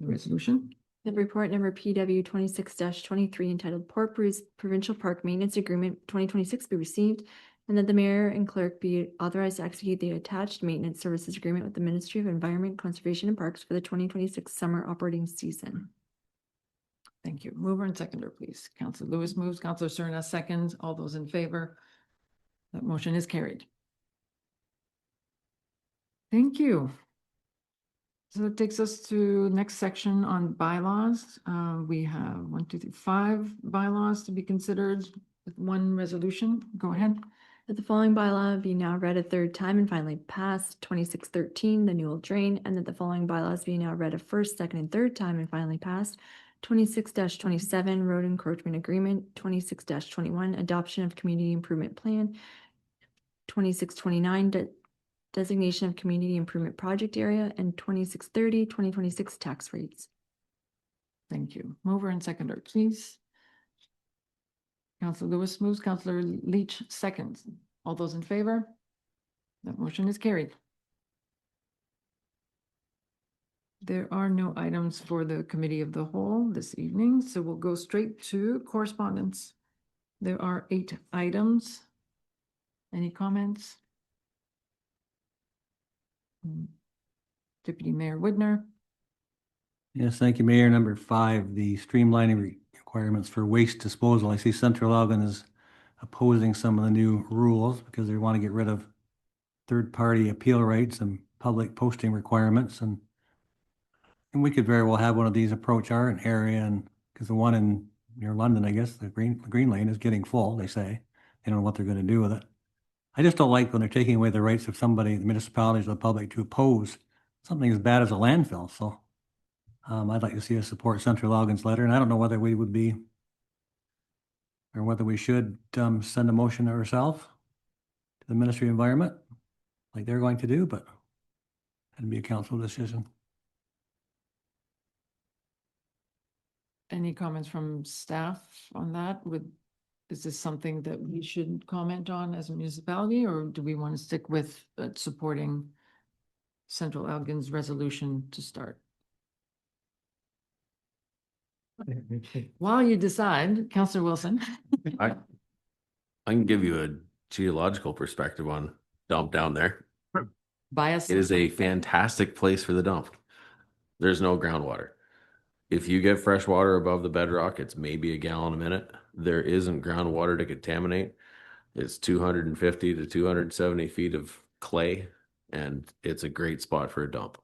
The resolution. The report number PW 26-23 entitled Port Bruce Provincial Park Maintenance Agreement 2026 be received, and that the mayor and clerk be authorized to execute the attached maintenance services agreement with the Ministry of Environment, Conservation and Parks for the 2026 summer operating season. Thank you. Mover and seconder, please. Counselor Lewis moves, Counselor Cerna seconds. All those in favor? That motion is carried. Thank you. So that takes us to next section on bylaws. We have 1, 2, 3, 5 bylaws to be considered with one resolution. Go ahead. That the following bylaw be now read a third time and finally passed, 2613, the Newell Drain, and that the following bylaws be now read a first, second, and third time and finally passed, 26-27, Road Encroachment Agreement, 26-21, Adoption of Community Improvement Plan, 2629, Designation of Community Improvement Project Area, and 2630, 2026 tax rates. Thank you. Mover and seconder, please. Counselor Lewis moves, Counselor Leach seconds. All those in favor? That motion is carried. There are no items for the committee of the whole this evening, so we'll go straight to correspondence. There are 8 items. Any comments? Deputy Mayor Widner. Yes, thank you, Mayor. Number 5, the streamlining requirements for waste disposal. I see Central Elgin is opposing some of the new rules because they want to get rid of third-party appeal rights and public posting requirements. And we could very well have one of these approach our area, and because the one near London, I guess, the Green Lane is getting full, they say. They don't know what they're going to do with it. I just don't like when they're taking away the rights of somebody, the municipalities or the public, to oppose something as bad as a landfill. So I'd like to see us support Central Elgin's letter, and I don't know whether we would be, or whether we should send a motion ourselves to the Ministry of Environment, like they're going to do, but that'd be a council decision. Any comments from staff on that? Is this something that we should comment on as a municipality, or do we want to stick with supporting Central Elgin's resolution to start? While you decide, Councillor Wilson. I can give you a geological perspective on dump down there. Bias. It is a fantastic place for the dump. There's no groundwater. If you get fresh water above the bedrock, it's maybe a gallon a minute. There isn't groundwater to contaminate. It's 250 to 270 feet of clay, and it's a great spot for a dump.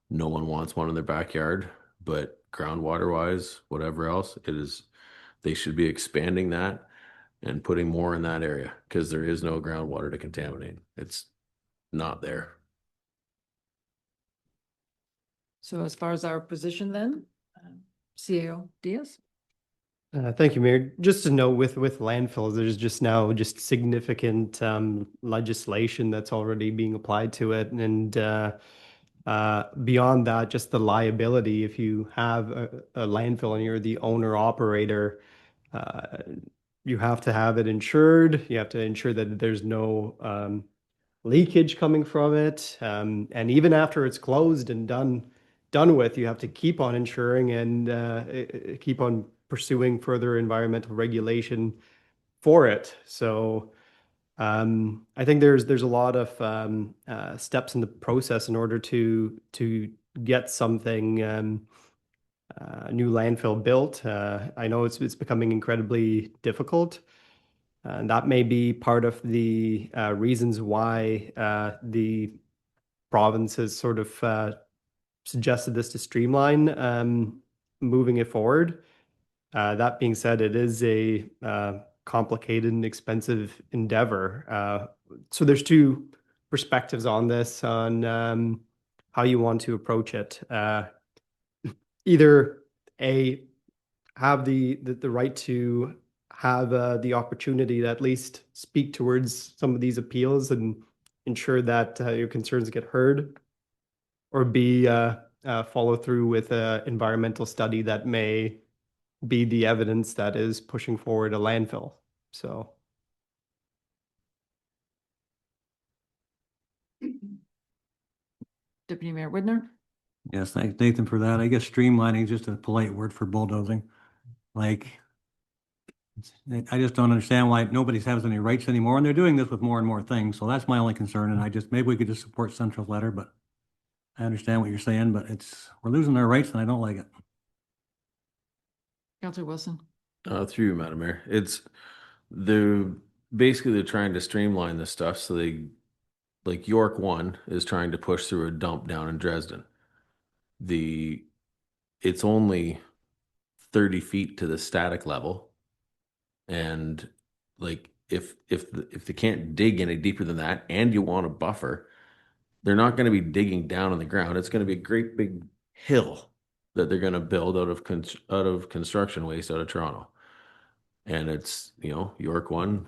No one wants one in their backyard, but groundwater wise, whatever else, they should be expanding that and putting more in that area, because there is no groundwater to contaminate. It's not there. So as far as our position then, CAO Diaz? Thank you, Mayor. Just to note, with landfills, there's just now significant legislation that's already being applied to it, and beyond that, just the liability. If you have a landfill and you're the owner operator, you have to have it insured. You have to ensure that there's no leakage coming from it, and even after it's closed and done with, you have to keep on insuring and keep on pursuing further environmental regulation for it. So I think there's a lot of steps in the process in order to get something new landfill built. I know it's becoming incredibly difficult, and that may be part of the reasons why the province has sort of suggested this to streamline moving it forward. That being said, it is a complicated and expensive endeavor. So there's 2 perspectives on this, on how you want to approach it. Either have the right to have the opportunity to at least speak towards some of these appeals and ensure that your concerns get heard, or B, follow through with an environmental study that may be the evidence that is pushing forward a landfill. So. Deputy Mayor Widner? Yes, thanks Nathan for that. I guess streamlining is just a polite word for bulldozing. Like, I just don't understand why nobody has any rights anymore, and they're doing this with more and more things. So that's my only concern, and maybe we could just support Central's letter, but I understand what you're saying, but we're losing our rights and I don't like it. Counselor Wilson. Through you, Madam Mayor. They're basically trying to streamline this stuff. So like York 1 is trying to push through a dump down in Dresden. It's only 30 feet to the static level. And like if they can't dig any deeper than that and you want a buffer, they're not going to be digging down on the ground. It's going to be a great big hill that they're going to build out of construction waste out of Toronto. And it's, York 1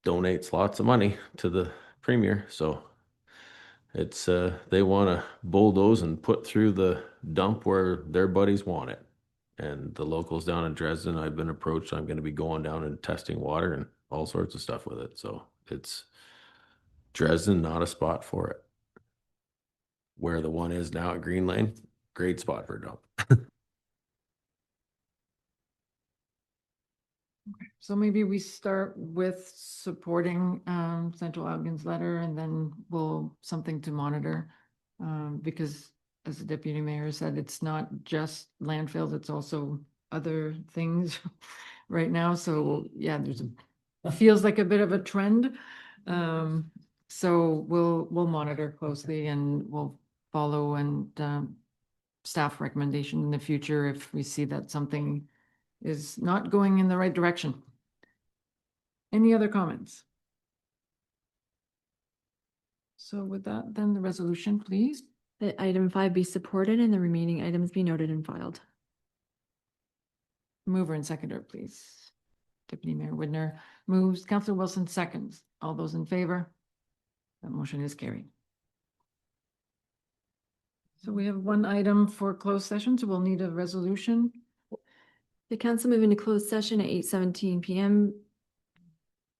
donates lots of money to the premier. So it's, they want to bulldoze and put through the dump where their buddies want it. And the locals down in Dresden, I've been approached. I'm going to be going down and testing water and all sorts of stuff with it. So it's Dresden, not a spot for it. Where the one is now at Green Lane, great spot for a dump. So maybe we start with supporting Central Elgin's letter and then we'll something to monitor. Because as the deputy mayor said, it's not just landfills, it's also other things right now. So yeah, it feels like a bit of a trend. So we'll monitor closely and we'll follow and staff recommendation in the future if we see that something is not going in the right direction. Any other comments? So with that, then the resolution, please. That item 5 be supported and the remaining items be noted and filed. Mover and seconder, please. Deputy Mayor Widner moves, Councillor Wilson seconds. All those in favor? That motion is carried. So we have one item for closed session, so we'll need a resolution. The council move into closed session at 8:17 p.m.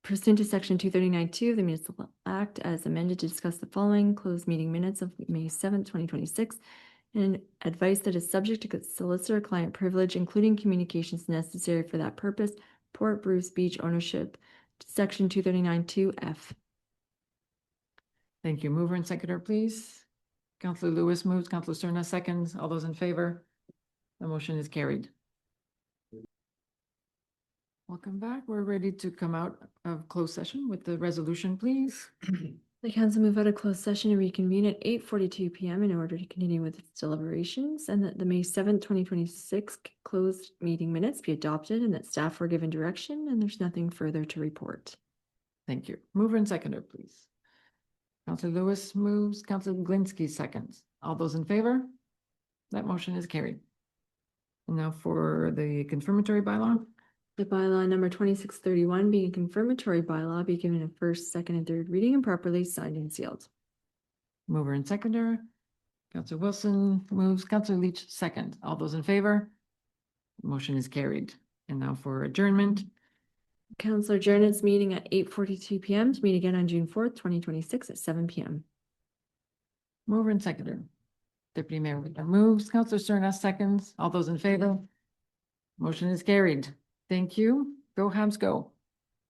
pursuant to section 239(2) of the Municipal Act as amended to discuss the following closed meeting minutes of May 7th, 2026, and advice that is subject to solicitor-client privilege, including communications necessary for that purpose, Port Bruce Beach ownership, section 239(2)(f). Thank you. Mover and seconder, please. Councillor Lewis moves, Councillor Cerna seconds. All those in favor? The motion is carried. Welcome back. We're ready to come out of closed session with the resolution, please. The council move out of closed session and reconvene at 8:42 p.m. in order to continue with its deliberations, and that the May 7th, 2026 closed meeting minutes be adopted and that staff were given direction, and there's nothing further to report. Thank you. Mover and seconder, please. Councillor Lewis moves, Councillor Glinsky seconds. All those in favor? That motion is carried. And now for the confirmatory bylaw. The bylaw number 2631 being a confirmatory bylaw be given a first, second, and third reading and properly signed and sealed. Mover and seconder. Councillor Wilson moves, Councillor Leach second. All those in favor? Motion is carried. And now for adjournment. Council adjourn its meeting at 8:42 p.m. to meet again on June 4th, 2026 at 7 p.m. Mover and seconder. Deputy Mayor Widner moves, Councillor Cerna seconds. All those in favor? Motion is carried. Thank you. Go Habs, go.